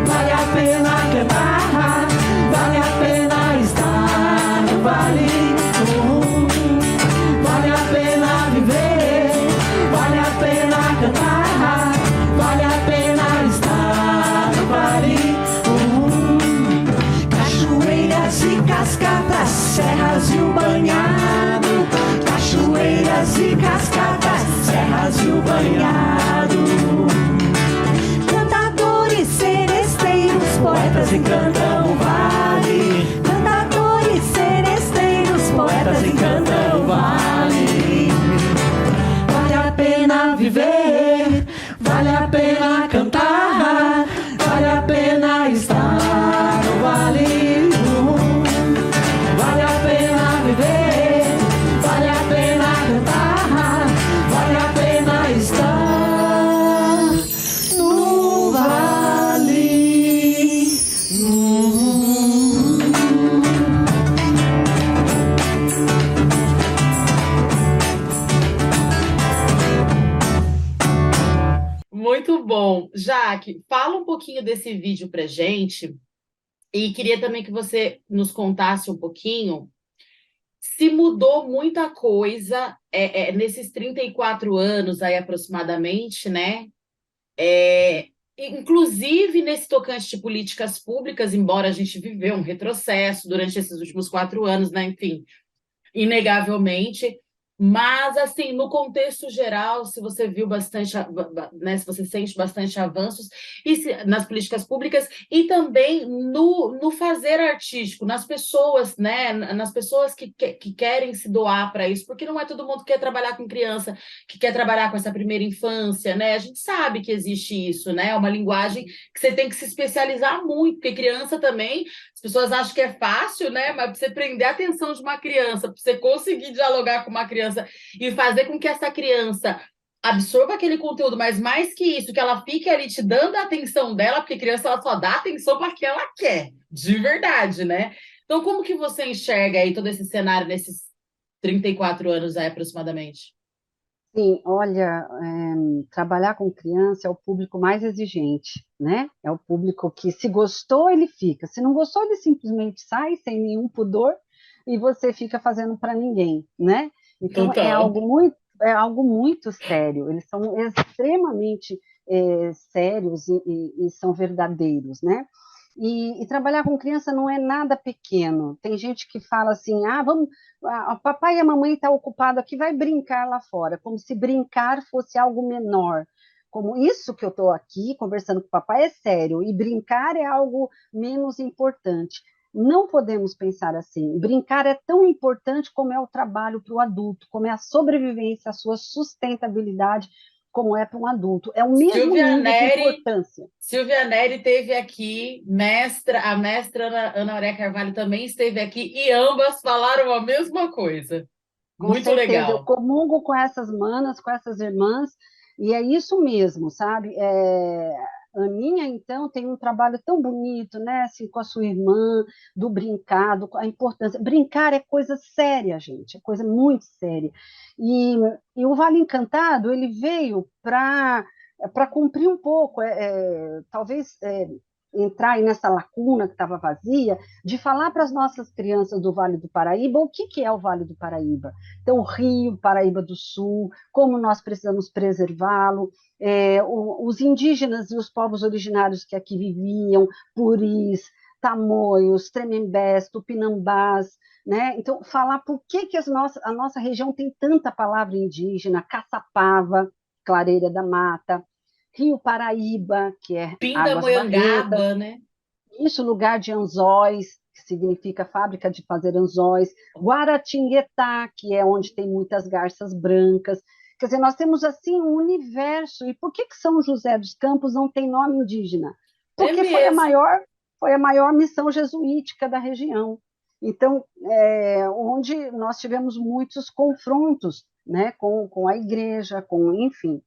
S5: vale a pena cantar, vale a pena estar no vale. Vale a pena viver, vale a pena cantar, vale a pena estar no vale. no banhado. Cantadores, seresteiros, poetas encantam o vale. Cantadores, seresteiros, poetas encantam o vale. Vale a pena viver, vale a pena cantar, vale a pena estar no vale. Vale a pena viver, vale a pena cantar, vale a pena estar no vale.
S2: Muito bom. Jaque, fala um pouquinho desse vídeo pra gente e queria também que você nos contasse um pouquinho se mudou muita coisa nesses 34 anos aí aproximadamente, né? Inclusive nesse tocante de políticas públicas, embora a gente viveu um retrocesso durante esses últimos 4 anos, né? Enfim, inegavelmente, mas assim, no contexto geral, se você viu bastante, né, se você sente bastante avanços nas políticas públicas e também no fazer artístico, nas pessoas, né, nas pessoas que querem se doar para isso, porque não é todo mundo que quer trabalhar com criança, que quer trabalhar com essa primeira infância, né? A gente sabe que existe isso, né? É uma linguagem que você tem que se especializar muito, porque criança também. As pessoas acham que é fácil, né? Mas para você prender a atenção de uma criança, para você conseguir dialogar com uma criança e fazer com que essa criança absorva aquele conteúdo, mas mais que isso, que ela fique ali te dando a atenção dela, porque criança ela só dá atenção para que ela quer, de verdade, né? Então, como que você enxerga aí todo esse cenário nesses 34 anos aí, aproximadamente?
S6: Sim, olha, trabalhar com criança é o público mais exigente, né? É o público que, se gostou, ele fica. Se não gostou, ele simplesmente sai sem nenhum pudor e você fica fazendo para ninguém, né? Então, é algo muito sério. Eles são extremamente sérios e são verdadeiros, né? E trabalhar com criança não é nada pequeno. Tem gente que fala assim, o papai e a mamãe estão ocupados aqui, vai brincar lá fora, como se brincar fosse algo menor. Como isso que eu estou aqui conversando com o papai é sério, e brincar é algo menos importante. Não podemos pensar assim. Brincar é tão importante como é o trabalho para o adulto, como é a sobrevivência, a sua sustentabilidade, como é para um adulto. É o mesmo nível de importância.
S2: Silvia Neri teve aqui, a mestra Ana Aurélia Carvalho também esteve aqui, e ambas falaram a mesma coisa. Muito
S6: certeza,
S2: legal.
S6: Eu comungo com essas manas, com essas irmãs, e é isso mesmo, sabe? Aninha, então, tem um trabalho tão bonito, né? Assim, com a sua irmã, do brincar, a importância. Brincar é coisa séria, gente, é coisa muito séria. E o Vale Encantado, ele veio para cumprir um pouco, talvez entrar aí nessa lacuna que estava vazia, de falar para as nossas crianças do Vale do Paraíba o que é o Vale do Paraíba. Então, o Rio, Paraíba do Sul, como nós precisamos preservá-lo, os indígenas e os povos originários que aqui viviam, Puris, Tamoios, Tremembés, Tupinambás, né? Então, falar por que a nossa região tem tanta palavra indígena, Caçapava, Clareira da Mata, Rio Paraíba, que é
S2: Pindamonhangaba, né?
S6: Isso, lugar de anzóis, que significa fábrica de fazer anzóis, Guaratinguetá, que é onde tem muitas garças brancas. Quer dizer, nós temos assim um universo. E por que São José dos Campos não tem nome indígena? Porque foi a maior missão jesuítica da região. Então, onde nós tivemos muitos confrontos, né, com a igreja, enfim,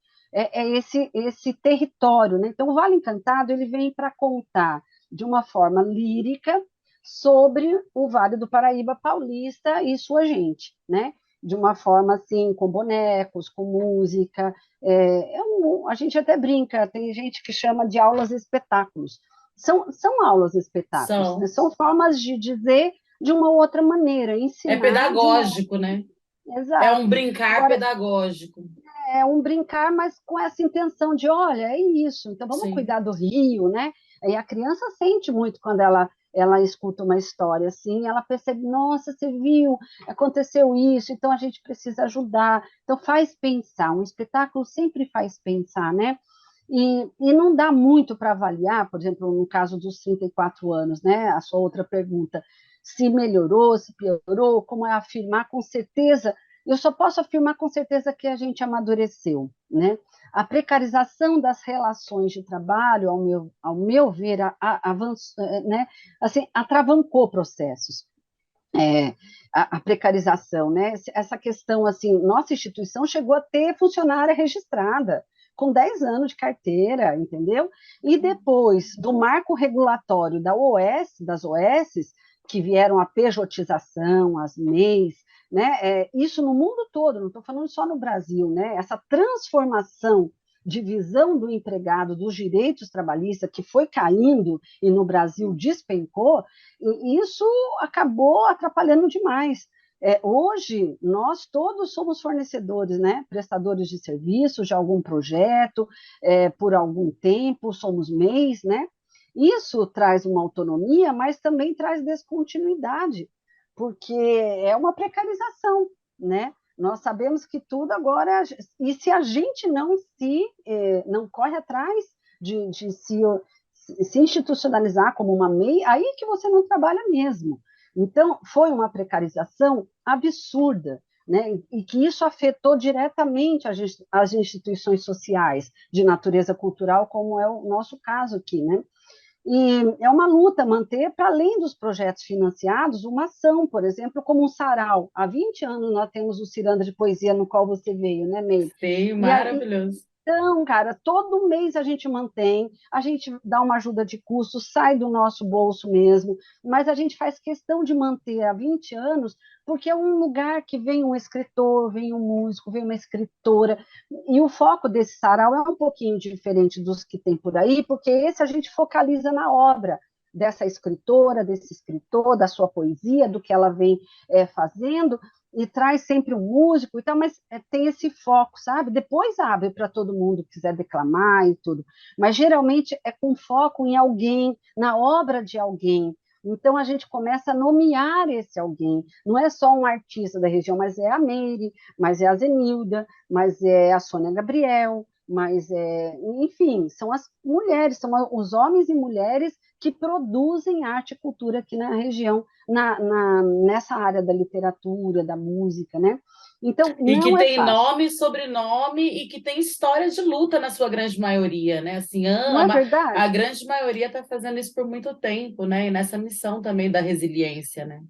S6: esse território, né? Então, o Vale Encantado ele vem para contar de uma forma lírica sobre o Vale do Paraíba paulista e sua gente, né? De uma forma assim, com bonecos, com música. A gente até brinca, tem gente que chama de aulas espetáculos. São aulas espetáculos, né? São formas de dizer de uma outra maneira, ensinar.
S2: É pedagógico, né?
S6: Exato.
S2: É um brincar pedagógico.
S6: É um brincar, mas com essa intenção de, olha, é isso, então vamos cuidar do rio, né? E a criança sente muito quando ela ela escuta uma história assim, ela percebe, nossa, você viu, aconteceu isso, então a gente precisa ajudar. Então faz pensar, um espetáculo sempre faz pensar, né? E não dá muito para avaliar, por exemplo, no caso dos 34 anos, né? A sua outra pergunta, se melhorou, se piorou, como é afirmar com certeza. Eu só posso afirmar com certeza que a gente amadureceu, né? A precarização das relações de trabalho, ao meu ver, avançou, né? Assim, atravancou processos. É, a precarização, né? Essa questão, assim, nossa instituição chegou a ter funcionária registrada, com 10 anos de carteira, entendeu? E depois do marco regulatório das OS, que vieram a pejotização, as MEIs, né? Isso no mundo todo, não estou falando só no Brasil, né? Essa transformação de visão do empregado, dos direitos trabalhistas, que foi caindo e no Brasil despencou, e isso acabou atrapalhando demais. Hoje, nós todos somos fornecedores, né? Prestadores de serviços de algum projeto, por algum tempo, somos MEIs, né? Isso traz uma autonomia, mas também traz descontinuidade, porque é uma precarização, né? Nós sabemos que tudo agora, e se a gente não corre atrás de se institucionalizar como uma MEI, aí que você não trabalha mesmo. Então, foi uma precarização absurda, né? E que isso afetou diretamente as instituições sociais de natureza cultural, como é o nosso caso aqui, né? E é uma luta manter, para além dos projetos financiados, uma ação, por exemplo, como um sarau. Há 20 anos nós temos o Ciranda de Poesia, no qual você veio, né, Meire?
S2: Sei,
S6: E aí,
S2: maravilhoso.
S6: então, cara, todo mês a gente mantém, a gente dá uma ajuda de custo, sai do nosso bolso mesmo, mas a gente faz questão de manter há 20 anos, porque é um lugar que vem um escritor, vem um músico, vem uma escritora, e o foco desse sarau é um pouquinho diferente dos que tem por aí, porque esse a gente focaliza na obra dessa escritora, desse escritor, da sua poesia, do que ela vem fazendo, e traz sempre um músico e tal, mas tem esse foco, sabe? Depois abre para todo mundo que quiser declamar e tudo, mas geralmente é com foco em alguém, na obra de alguém. Então a gente começa a nomear esse alguém. Não é só um artista da região, mas é a Meire, mas é a Zenilda, mas é a Sônia Gabriel, mas enfim, são as mulheres, são os homens e mulheres que produzem arte e cultura aqui na região, nessa área da literatura, da música, né? Então,
S2: E que
S6: não é
S2: tem
S6: fácil.
S2: nome, sobrenome e que tem história de luta na sua grande maioria, né? Assim,
S6: Não é
S2: a
S6: verdade?
S2: grande maioria está fazendo isso por muito tempo, né? E nessa missão também da resiliência, né?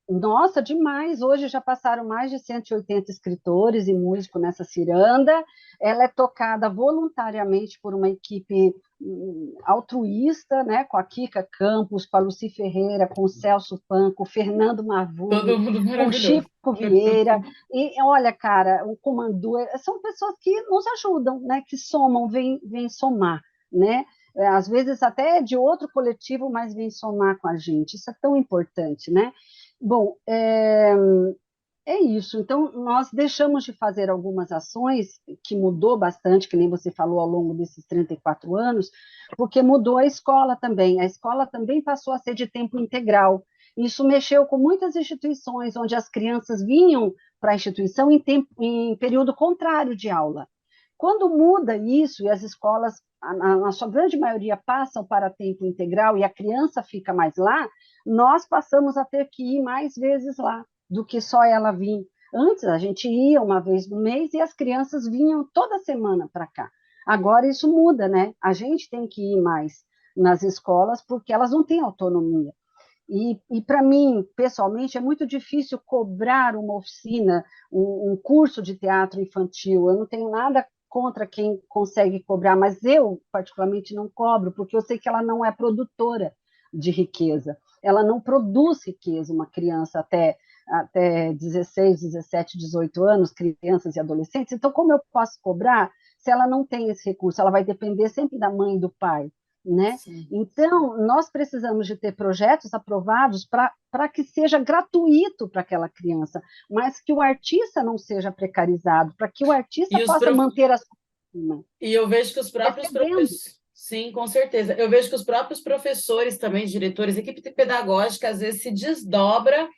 S6: Nossa, demais! Hoje já passaram mais de 180 escritores e músicos nessa ciranda. Ela é tocada voluntariamente por uma equipe altruísta, né? Com a Kika Campos, com a Lucy Ferreira, com o Celso Pan, com o Fernando
S2: Todo
S6: Marvulho,
S2: mundo
S6: com o
S2: maravilhoso.
S6: Chico Vieira. E olha, cara, o Comandu, são pessoas que nos ajudam, né? Que somam, vêm somar, né? Às vezes até de outro coletivo, mas vem somar com a gente. Isso é tão importante, né? Bom, é isso. Então, nós deixamos de fazer algumas ações que mudou bastante, que nem você falou ao longo desses 34 anos, porque mudou a escola também. A escola também passou a ser de tempo integral. Isso mexeu com muitas instituições, onde as crianças vinham para a instituição em período contrário de aula. Quando muda isso e as escolas, na sua grande maioria, passam para tempo integral e a criança fica mais lá, nós passamos a ter que ir mais vezes lá do que só ela vir. Antes a gente ia uma vez no mês e as crianças vinham toda semana para cá. Agora isso muda, né? A gente tem que ir mais nas escolas porque elas não têm autonomia. E para mim, pessoalmente, é muito difícil cobrar uma oficina, um curso de teatro infantil. Eu não tenho nada contra quem consegue cobrar, mas eu, particularmente, não cobro, porque eu sei que ela não é produtora de riqueza. Ela não produz riqueza, uma criança até 16, 17, 18 anos, crianças e adolescentes. Então, como eu posso cobrar se ela não tem esse recurso? Ela vai depender sempre da mãe e do pai, né?
S2: Sim.
S6: Então, nós precisamos de ter projetos aprovados para que seja gratuito para aquela criança, mas que o artista não seja precarizado, para que o artista
S2: E,
S6: possa manter a sua.
S2: e eu vejo que os próprios
S6: Recebendo.
S2: Sim, com certeza. Eu vejo que os próprios professores também, diretores, equipe pedagógica, às vezes se desdobra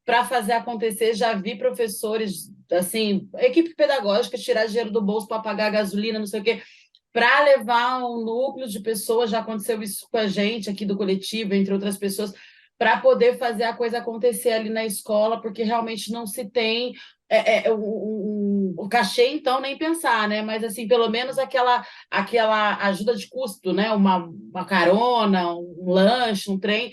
S2: para fazer acontecer. Já vi professores, assim, equipe pedagógica tirar dinheiro do bolso para pagar gasolina, não sei o quê, para levar um núcleo de pessoas. Já aconteceu isso com a gente aqui do coletivo, entre outras pessoas, para poder fazer a coisa acontecer ali na escola, porque realmente não se tem o cachê, então, nem pensar, né? Mas, assim, pelo menos aquela ajuda de custo, né? Uma carona, um lanche, um trem,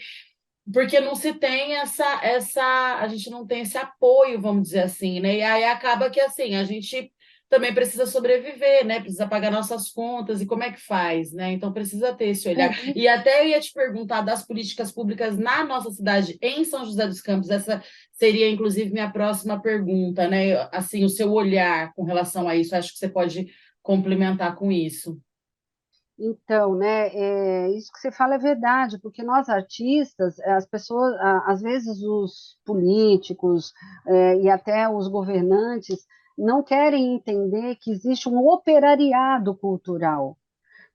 S2: porque não se tem a gente não tem esse apoio, vamos dizer assim, né? E aí acaba que, assim, a gente também precisa sobreviver, né? Precisa pagar nossas contas, e como é que faz, né? Então precisa ter esse olhar. E até eu ia te perguntar das políticas públicas na nossa cidade, em São José dos Campos. Essa seria, inclusive, minha próxima pergunta, né? Assim, o seu olhar com relação a isso. Acho que você pode complementar com isso.
S6: Então, né, isso que você fala é verdade, porque nós artistas, as pessoas, às vezes os políticos, e até os governantes não querem entender que existe um operariado cultural.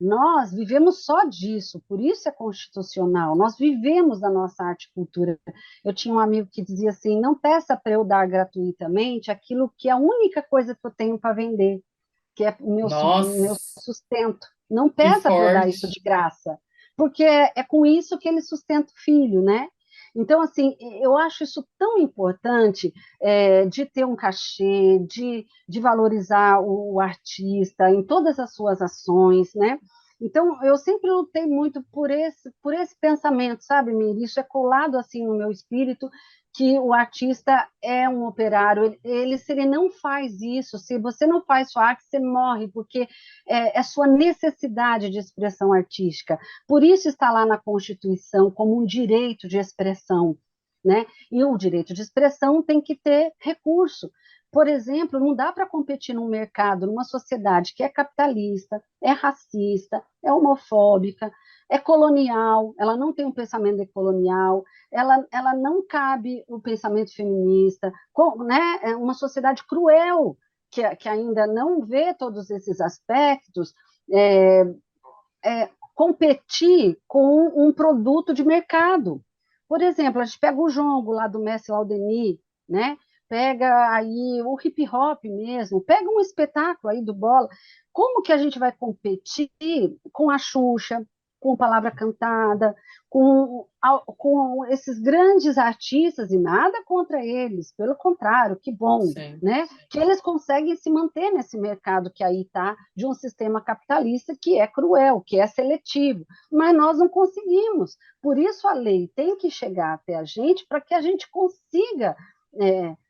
S6: Nós vivemos só disso, por isso é constitucional. Nós vivemos da nossa arte e cultura. Eu tinha um amigo que dizia assim: não peça para eu dar gratuitamente aquilo que é a única coisa que eu tenho para vender, que é o meu
S2: Nossa,
S6: sustento. Não
S2: que
S6: peça para eu dar isso
S2: forte.
S6: de graça, porque é com isso que ele sustenta o filho, né? Então, assim, eu acho isso tão importante, de ter um cachê, de valorizar o artista em todas as suas ações, né? Então, eu sempre lutei muito por esse pensamento, sabe, Miri? Isso é colado assim no meu espírito, que o artista é um operário. Se ele não faz isso, se você não faz sua arte, você morre, porque é sua necessidade de expressão artística. Por isso está lá na Constituição como um direito de expressão, né? E o direito de expressão tem que ter recurso. Por exemplo, não dá para competir num mercado, numa sociedade que é capitalista, é racista, é homofóbica, é colonial, ela não tem um pensamento decolonial, ela não cabe o pensamento feminista, né? É uma sociedade cruel, que ainda não vê todos esses aspectos, é, competir com um produto de mercado. Por exemplo, a gente pega o jongo lá do Mestre Laudemir, né? Pega aí o hip hop mesmo, pega um espetáculo aí do Bola. Como que a gente vai competir com a Xuxa, com Palavra Cantada, com esses grandes artistas? E nada contra eles, pelo contrário, que bom,
S2: Sim.
S6: né? Que eles conseguem se manter nesse mercado que aí está, de um sistema capitalista que é cruel, que é seletivo, mas nós não conseguimos. Por isso a lei tem que chegar até a gente para que a gente consiga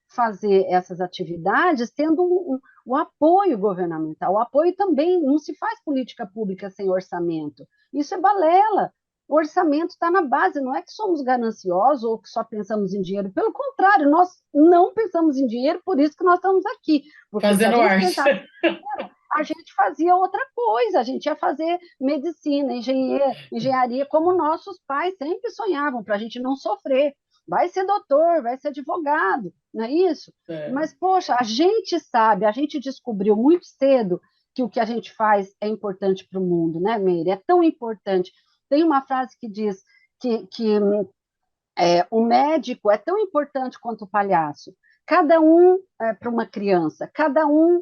S6: fazer essas atividades tendo o apoio governamental. O apoio também, não se faz política pública sem orçamento. Isso é balela. O orçamento está na base, não é que somos gananciosos ou que só pensamos em dinheiro. Pelo contrário, nós não pensamos em dinheiro, por isso que nós estamos aqui. Porque se a
S2: Fazendo
S6: gente
S2: arte.
S6: pensasse em dinheiro, a gente fazia outra coisa, a gente ia fazer medicina, engenharia, como nossos pais sempre sonhavam, para a gente não sofrer. Vai ser doutor, vai ser advogado, não é isso? Mas, poxa, a gente sabe, a gente descobriu muito cedo que o que a gente faz é importante para o mundo, né, Meire? É tão importante. Tem uma frase que diz que o médico é tão importante quanto o palhaço. Cada um para uma criança, cada um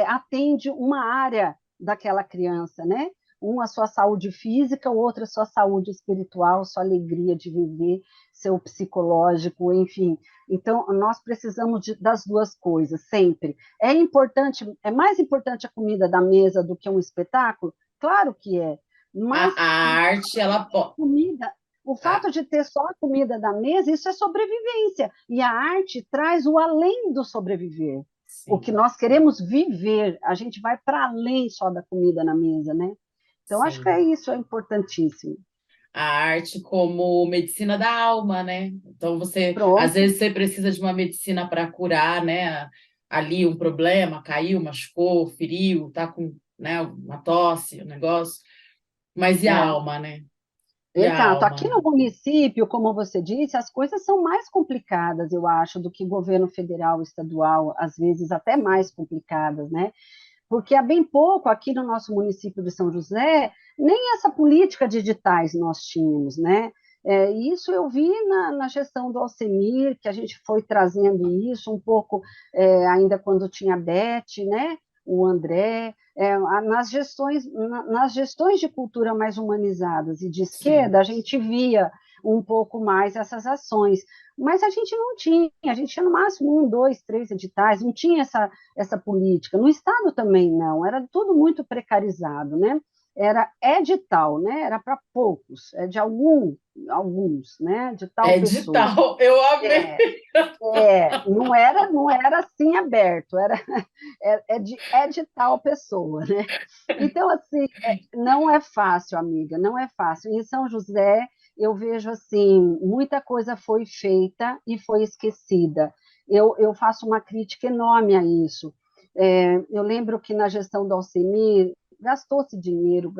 S6: atende uma área daquela criança, né? Um a sua saúde física, o outro a sua saúde espiritual, sua alegria de viver, seu psicológico, enfim. Então, nós precisamos das duas coisas, sempre. É importante, é mais importante a comida da mesa do que um espetáculo? Claro que é. Mas
S2: A arte, ela pode.
S6: Comida, o fato de ter só a comida da mesa, isso é sobrevivência. E a arte traz o além do sobreviver.
S2: Sim.
S6: O que nós queremos viver, a gente vai para além só da comida na mesa, né? Então,
S2: Sim.
S6: acho que isso é importantíssimo.
S2: A arte como medicina da alma, né? Então,
S6: Pronto.
S2: às vezes você precisa de uma medicina para curar, né? Ali um problema, caiu, machucou, feriu, tá com, né, uma tosse, um negócio. Mas e a alma, né? E a
S6: Exato.
S2: alma?
S6: Aqui no município, como você disse, as coisas são mais complicadas, eu acho, do que governo federal, estadual, às vezes até mais complicadas, né? Porque há bem pouco, aqui no nosso município de São José, nem essa política de editais nós tínhamos, né? Isso eu vi na gestão do Alcemir, que a gente foi trazendo isso um pouco, ainda quando tinha a Beth, né? O André, nas gestões de cultura mais humanizadas e de esquerda, a gente via um pouco mais essas ações, mas a gente não tinha, a gente tinha no máximo 1, 2, 3 editais, não tinha essa política. No Estado também não, era tudo muito precarizado, né? Era edital, né? Era para poucos, de alguns, né? De tal pessoa.
S2: Edital, eu amei.
S6: Não era assim aberto, é de tal pessoa, né? Então, assim, não é fácil, amiga, não é fácil. Em São José, eu vejo assim, muita coisa foi feita e foi esquecida. Eu faço uma crítica enorme a isso. Eu lembro que na gestão do Alcemir, gastou-se dinheiro,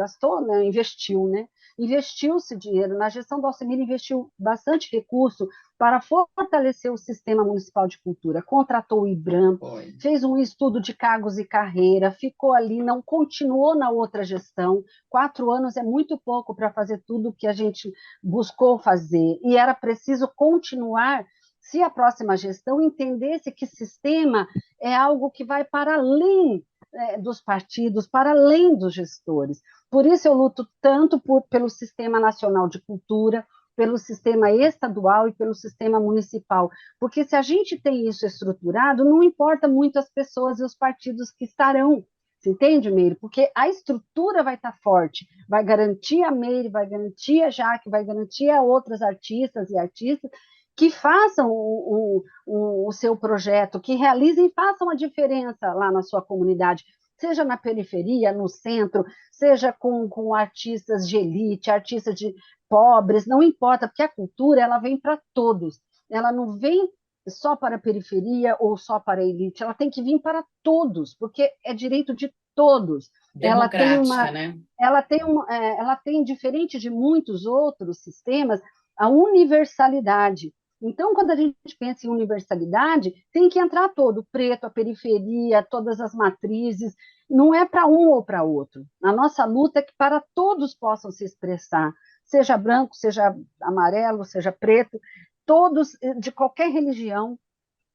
S6: né? Investiu, né? Investiu-se dinheiro. Na gestão do Alcemir, investiu bastante recurso para fortalecer o sistema municipal de cultura. Contratou o IBRAM, fez um estudo de cargos e carreira, ficou ali, não continuou na outra gestão. 4 anos é muito pouco para fazer tudo o que a gente buscou fazer. E era preciso continuar se a próxima gestão entendesse que sistema é algo que vai para além dos partidos, para além dos gestores. Por isso eu luto tanto pelo Sistema Nacional de Cultura, pelo sistema estadual e pelo sistema municipal, porque se a gente tem isso estruturado, não importa muito as pessoas e os partidos que estarão, você entende, Meire? Porque a estrutura vai estar forte, vai garantir a Meire, vai garantir a Jaque, vai garantir a outras artistas e artistas que façam o seu projeto, que realizem e façam a diferença lá na sua comunidade, seja na periferia, no centro, seja com artistas de elite, artistas de pobres, não importa, porque a cultura ela vem para todos, ela não vem só para a periferia ou só para a elite, ela tem que vir para todos, porque é direito de todos.
S2: Democrática, né?
S6: Ela tem, diferente de muitos outros sistemas, a universalidade. Então, quando a gente pensa em universalidade, tem que entrar todo, o preto, a periferia, todas as matrizes, não é para um ou para outro. A nossa luta é que para todos possam se expressar, seja branco, seja amarelo, seja preto, todos, de qualquer religião,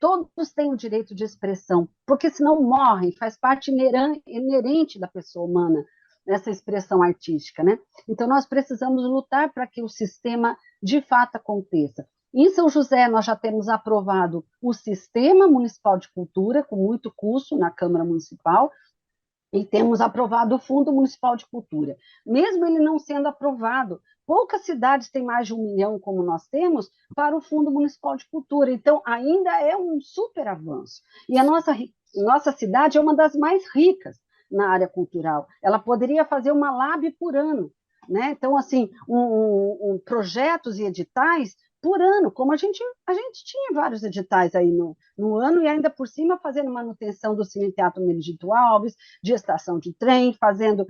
S6: todos têm o direito de expressão, porque senão morrem, faz parte inerente da pessoa humana, essa expressão artística, né? Então, nós precisamos lutar para que o sistema, de fato, aconteça. Em São José, nós já temos aprovado o Sistema Municipal de Cultura, com muito custo na Câmara Municipal, e temos aprovado o Fundo Municipal de Cultura. Mesmo ele não sendo aprovado, poucas cidades têm mais de 1 milhão, como nós temos, para o Fundo Municipal de Cultura. Então, ainda é um super avanço. E a nossa cidade é uma das mais ricas na área cultural. Ela poderia fazer uma LAB por ano, né? Então, assim, projetos e editais por ano, como a gente tinha vários editais aí no ano, e ainda por cima fazendo manutenção do Cine Teatro Meligito Alves, de estação de trem, fazendo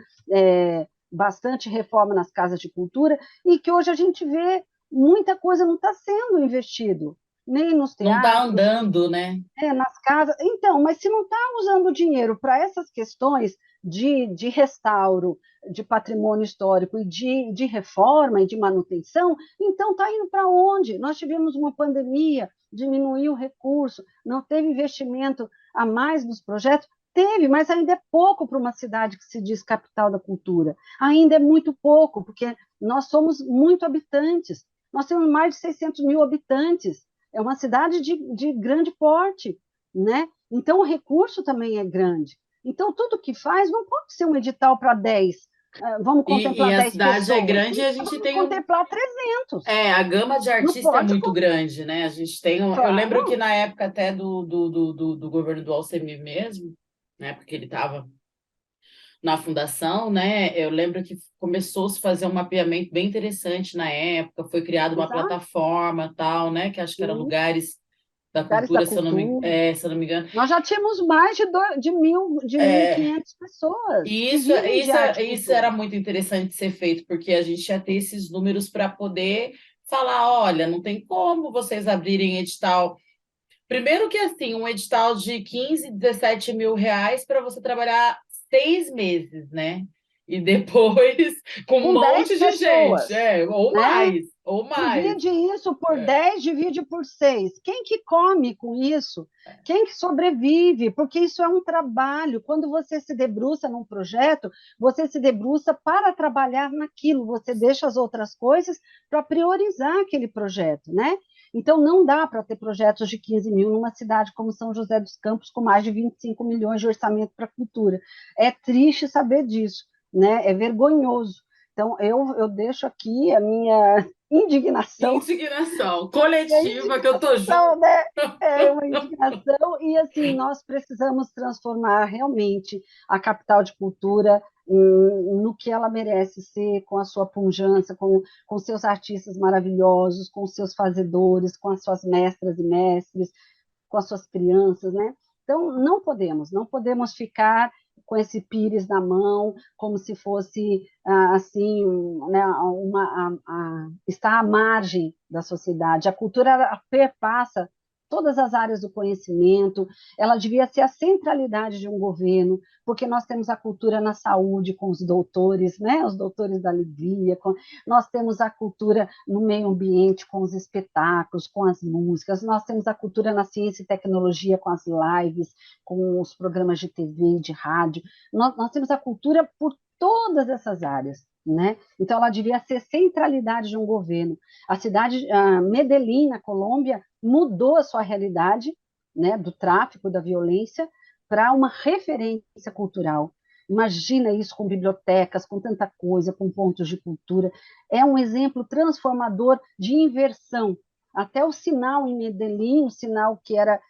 S6: bastante reforma nas casas de cultura, e que hoje a gente vê muita coisa não está sendo investido, nem nos teatros.
S2: Não está andando, né?
S6: Nas casas. Então, mas se não está usando o dinheiro para essas questões de restauro, de patrimônio histórico e de reforma e de manutenção, então está indo para onde? Nós tivemos uma pandemia, diminuiu o recurso, não teve investimento a mais nos projetos? Teve, mas ainda é pouco para uma cidade que se diz capital da cultura. Ainda é muito pouco, porque nós somos muito habitantes. Nós temos mais de 600 mil habitantes. É uma cidade de grande porte, né? Então, o recurso também é grande. Então, tudo que faz não pode ser um edital para 10. Vamos contemplar 10 pessoas.
S2: E a cidade é grande e a gente tem...
S6: contemplar 300.
S2: A gama de artistas é muito grande, né? A gente tem
S6: Claro.
S2: Eu lembro que na época até do governo do Alcemir mesmo, né? Porque ele estava na fundação, né? Eu lembro que começou a se fazer um mapeamento bem interessante na época, foi criada uma plataforma tal, né? Que acho que era Lugares da Cultura, se eu não me engano.
S6: Nós já tínhamos mais de 1.500 pessoas.
S2: Isso era muito interessante de ser feito, porque a gente ia ter esses números para poder falar, olha, não tem como vocês abrirem edital. Primeiro que, assim, um edital de 15, 17 mil reais para você trabalhar 6 meses, né? e depois com um
S6: Com 10
S2: monte de
S6: pessoas,
S2: gente, ou
S6: né?
S2: mais, ou mais.
S6: Divide isso por
S2: É.
S6: 10, divide por 6. Quem que come com isso? Quem que sobrevive? Porque isso é um trabalho. Quando você se debruça num projeto, você se debruça para trabalhar naquilo. Você deixa as outras coisas para priorizar aquele projeto, né? Então, não dá para ter projetos de 15 mil numa cidade como São José dos Campos, com mais de 25 milhões de orçamento para a cultura. É triste saber disso, né? É vergonhoso. Então, eu deixo aqui a minha indignação.
S2: Indignação coletiva, que eu tô junto.
S6: Indignação, né? É uma indignação, e assim, nós precisamos transformar realmente a capital de cultura no que ela merece ser, com a sua pujança, com seus artistas maravilhosos, com seus fazedores, com as suas mestras e mestres, com as suas crianças, né? Então, não podemos ficar com esse pires na mão, como se fosse, assim, né, está à margem da sociedade. A cultura perpassa todas as áreas do conhecimento, ela devia ser a centralidade de um governo, porque nós temos a cultura na saúde, com os doutores, né, os doutores da alegria, nós temos a cultura no meio ambiente, com os espetáculos, com as músicas, nós temos a cultura na ciência e tecnologia, com as lives, com os programas de TV, de rádio, nós temos a cultura por todas essas áreas, né? Então, ela devia ser centralidade de um governo. A cidade, Medellín, na Colômbia, mudou a sua realidade, né, do tráfico, da violência, para uma referência cultural. Imagina isso com bibliotecas, com tanta coisa, com pontos de cultura. É um exemplo transformador de inversão. Até o sinal em Medellín, o sinal que era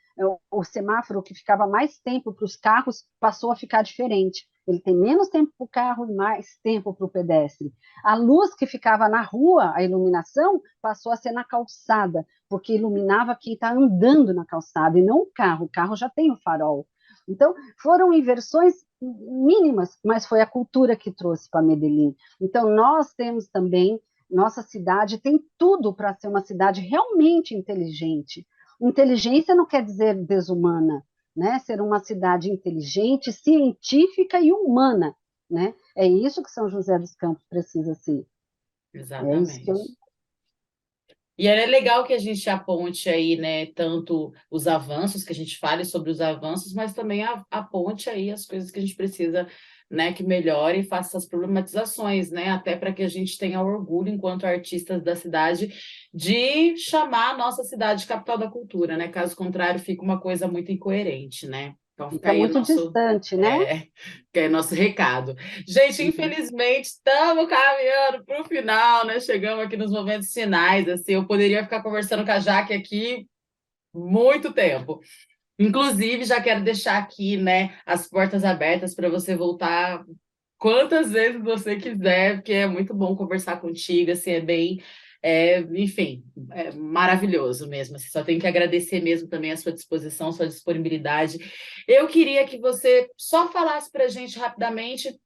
S6: o semáforo que ficava mais tempo para os carros, passou a ficar diferente. Ele tem menos tempo para o carro e mais tempo para o pedestre. A luz que ficava na rua, a iluminação, passou a ser na calçada, porque iluminava quem está andando na calçada e não o carro já tem o farol. Então, foram inversões mínimas, mas foi a cultura que trouxe para Medellín. Então, nós temos também, nossa cidade tem tudo para ser uma cidade realmente inteligente. Inteligência não quer dizer desumana, né? Ser uma cidade inteligente, científica e humana, né? É isso que São José dos Campos precisa ser. É isso que eu...
S2: Exatamente. E é legal que a gente aponte aí, né, tanto os avanços, que a gente fale sobre os avanços, mas também aponte aí as coisas que a gente precisa, né, que melhore e faça essas problematizações, né, até para que a gente tenha orgulho, enquanto artistas da cidade, de chamar a nossa cidade de capital da cultura, né, caso contrário, fica uma coisa muito incoerente, né. Então fica
S6: Fica
S2: aí o
S6: muito
S2: nosso,
S6: distante, né?
S2: que é nosso recado. Gente, infelizmente, estamos caminhando para o final, né? Chegamos aqui nos momentos finais, assim, eu poderia ficar conversando com a Jaque aqui muito tempo. Inclusive, já quero deixar aqui, né, as portas abertas para você voltar quantas vezes você quiser, porque é muito bom conversar contigo, assim, enfim, é maravilhoso mesmo, assim, só tenho que agradecer mesmo também a sua disposição, sua disponibilidade. Eu queria que você só falasse para a gente rapidamente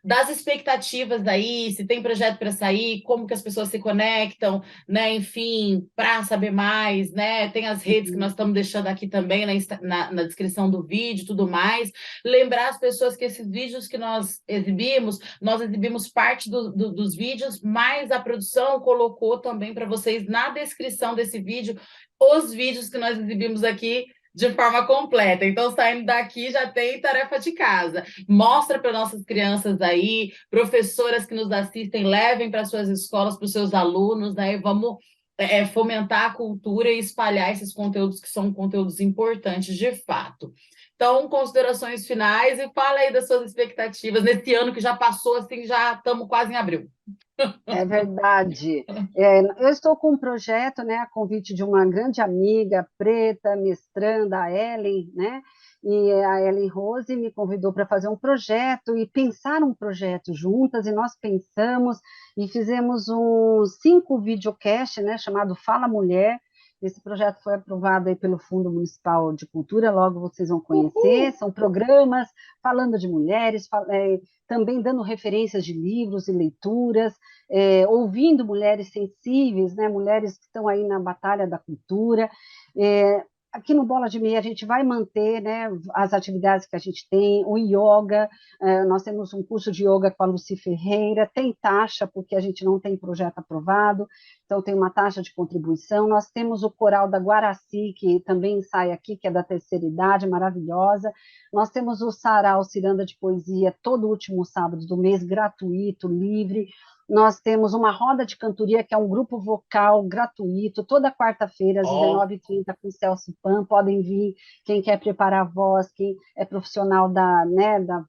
S2: das expectativas daí, se tem projeto para sair, como que as pessoas se conectam, né? Enfim, para saber mais, né? Tem as redes que nós estamos deixando aqui também na descrição do vídeo, tudo mais. Lembrar as pessoas que esses vídeos que nós exibimos parte dos vídeos, mas a produção colocou também para vocês na descrição desse vídeo os vídeos que nós exibimos aqui de forma completa. Então, saindo daqui, já tem tarefa de casa. Mostra para nossas crianças aí, professoras que nos assistem, levem para suas escolas, para os seus alunos, né? Vamos fomentar a cultura e espalhar esses conteúdos que são conteúdos importantes de fato. Então, considerações finais e fala aí das suas expectativas nesse ano que já passou, assim, já estamos quase em abril.
S6: É verdade. Eu estou com um projeto, né, a convite de uma grande amiga preta, mestranda, a Ellen, né? E a Ellen Rose me convidou para fazer um projeto e pensar um projeto juntas, e nós pensamos e fizemos 5 videocasts, né, chamado Fala Mulher. Esse projeto foi aprovado aí pelo Fundo Municipal de Cultura, logo vocês vão conhecer. São programas falando de mulheres, também dando referências de livros e leituras, ouvindo mulheres sensíveis, né, mulheres que estão aí na batalha da cultura. Aqui no Bola de Meia a gente vai manter, né, as atividades que a gente tem, o yoga, nós temos um curso de yoga com a Lucy Ferreira, tem taxa, porque a gente não tem projeto aprovado, então tem uma taxa de contribuição. Nós temos o Coral da Guaraci, que também sai aqui, que é da terceira idade, maravilhosa. Nós temos o Sarau Ciranda de Poesia, todo último sábado do mês, gratuito, livre. Nós temos uma roda de cantoria, que é um grupo vocal gratuito, toda quarta-feira, às 19h30, com o Celso Pan. Podem vir quem quer preparar a voz, quem é profissional da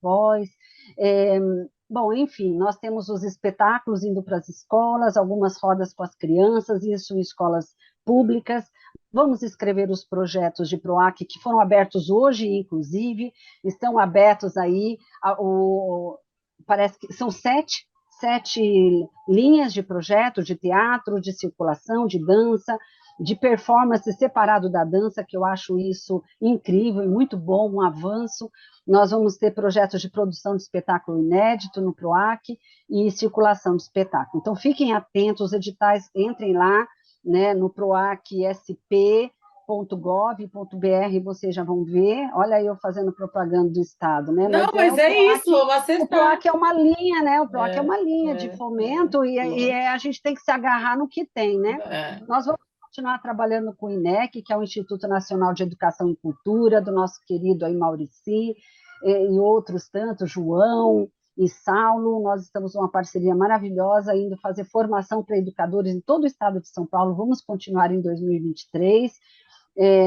S6: voz. Bom, enfim, nós temos os espetáculos indo para as escolas, algumas rodas com as crianças, isso em escolas públicas. Vamos escrever os projetos de PROAC, que foram abertos hoje, inclusive, estão abertos aí, parece que são sete linhas de projeto, de teatro, de circulação, de dança, de performance separado da dança, que eu acho isso incrível e muito bom, um avanço. Nós vamos ter projetos de produção de espetáculo inédito no PROAC e circulação de espetáculo. Então, fiquem atentos, os editais, entrem lá, né, no proacsp.gov.br, vocês já vão ver. Olha eu fazendo propaganda do Estado, né?
S2: Não, mas é isso,
S6: o PROAC é uma linha, né? O PROAC é uma linha de fomento e a gente tem que se agarrar no que tem, né? Nós vamos continuar trabalhando com o INEC, que é o Instituto Nacional de Educação e Cultura, do nosso querido aí Maurici, e outros tantos, João e Saulo. Nós estamos numa parceria maravilhosa, indo fazer formação para educadores em todo o estado de São Paulo. Vamos continuar em 2023.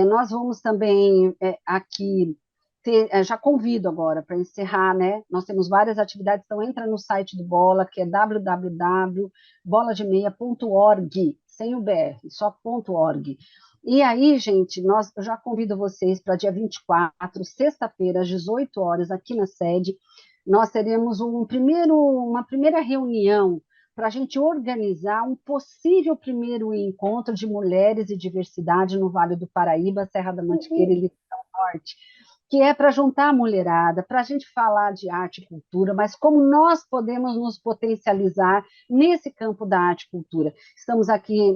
S6: Nós vamos também aqui já convido agora para encerrar, né? Nós temos várias atividades, então entra no site do Bola, que é www.bolademeia.org, sem o BR, só .org. E aí, gente, eu já convido vocês para dia 24, sexta-feira, às 18 horas, aqui na sede. Nós teremos uma primeira reunião para a gente organizar um possível primeiro encontro de mulheres e diversidade no Vale do Paraíba, Serra da Mantiqueira e Litoral Norte, que é para juntar a mulherada, para a gente falar de arte e cultura, mas como nós podemos nos potencializar nesse campo da arte e cultura. Estamos aqui,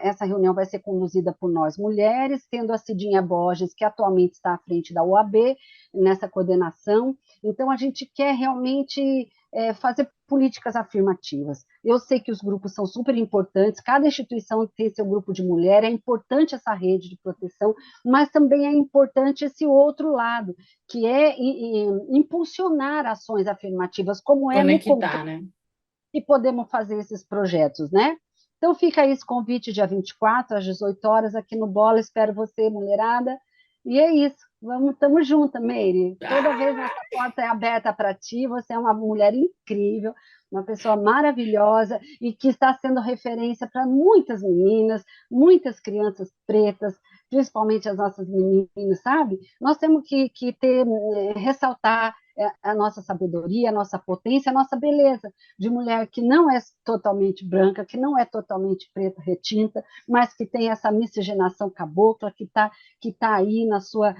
S6: essa reunião vai ser conduzida por nós mulheres, tendo a Cidinha Borges, que atualmente está à frente da UAB, nessa coordenação. Então, a gente quer realmente fazer políticas afirmativas. Eu sei que os grupos são super importantes, cada instituição tem seu grupo de mulher, é importante essa rede de proteção, mas também é importante esse outro lado, que é impulsionar ações afirmativas, como é no concreto,
S2: né?
S6: E podemos fazer esses projetos, né? Então fica aí esse convite dia 24, às 18 horas, aqui no Bola, espero você, mulherada, e é isso. Estamos juntas, Meire. Toda vez essa porta é aberta para ti, você é uma mulher incrível, uma pessoa maravilhosa e que está sendo referência para muitas meninas, muitas crianças pretas, principalmente as nossas meninas, sabe? Nós temos que ressaltar a nossa sabedoria, a nossa potência, a nossa beleza de mulher que não é totalmente branca, que não é totalmente preta, retinta, mas que tem essa miscigenação cabocla, que tá aí na sua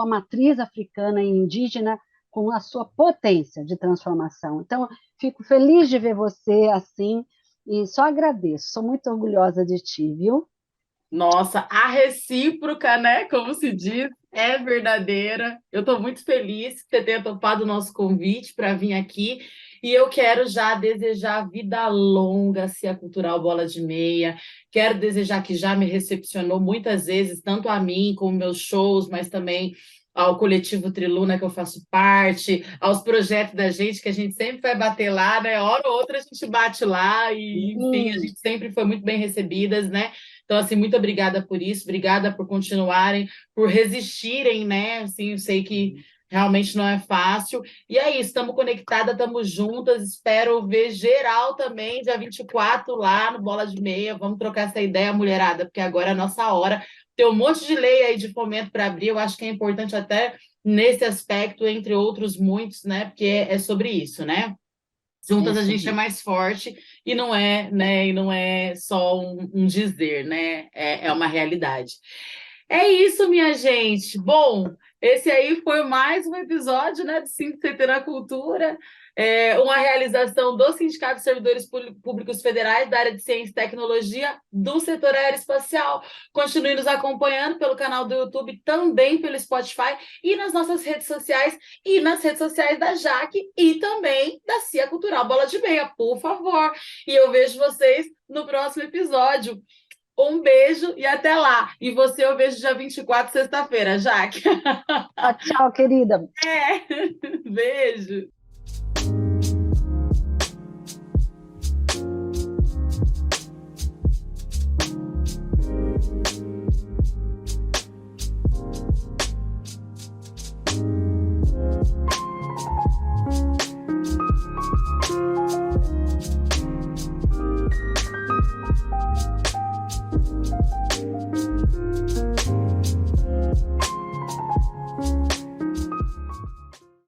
S6: matriz africana e indígena, com a sua potência de transformação. Então, fico feliz de ver você assim, e só agradeço, sou muito orgulhosa de ti, viu?
S2: Nossa, a recíproca, né? Como se diz, é verdadeira. Eu estou muito feliz que você tenha topado o nosso convite para vir aqui. E eu quero já desejar vida longa à CIA Cultural Bola de Meia. Quero desejar que já me recepcionou muitas vezes, tanto a mim como meus shows, mas também ao Coletivo Triluna, que eu faço parte, aos projetos da gente, que a gente sempre vai bater lá, né? Hora ou outra a gente bate lá e, enfim, a gente sempre foi muito bem recebidas, né? Então, assim, muito obrigada por isso, obrigada por continuarem, por resistirem, né? Assim, eu sei que realmente não é fácil. E é isso, estamos conectadas, estamos juntas, espero ver geral também, dia 24, lá no Bola de Meia. Vamos trocar essa ideia, mulherada, porque agora é a nossa hora. Tem um monte de lei aí de fomento para abrir, eu acho que é importante até nesse aspecto, entre outros muitos, né? Porque é sobre isso, né? Juntas a gente é mais forte e não é, né? E não é só um dizer, né? É uma realidade. É isso, minha gente. Bom, esse aí foi mais um episódio, né, do CT na Cultura, uma realização do Sindicato de Servidores Públicos Federais da área de Ciência e Tecnologia do setor aeroespacial. Continue nos acompanhando pelo canal do YouTube, também pelo Spotify e nas nossas redes sociais e nas redes sociais da Jaque e também da CIA Cultural Bola de Meia, por favor. E eu vejo vocês no próximo episódio. Um beijo e até lá. E você eu vejo dia 24, sexta-feira, Jaque.
S6: Tchau, querida.
S2: Beijo.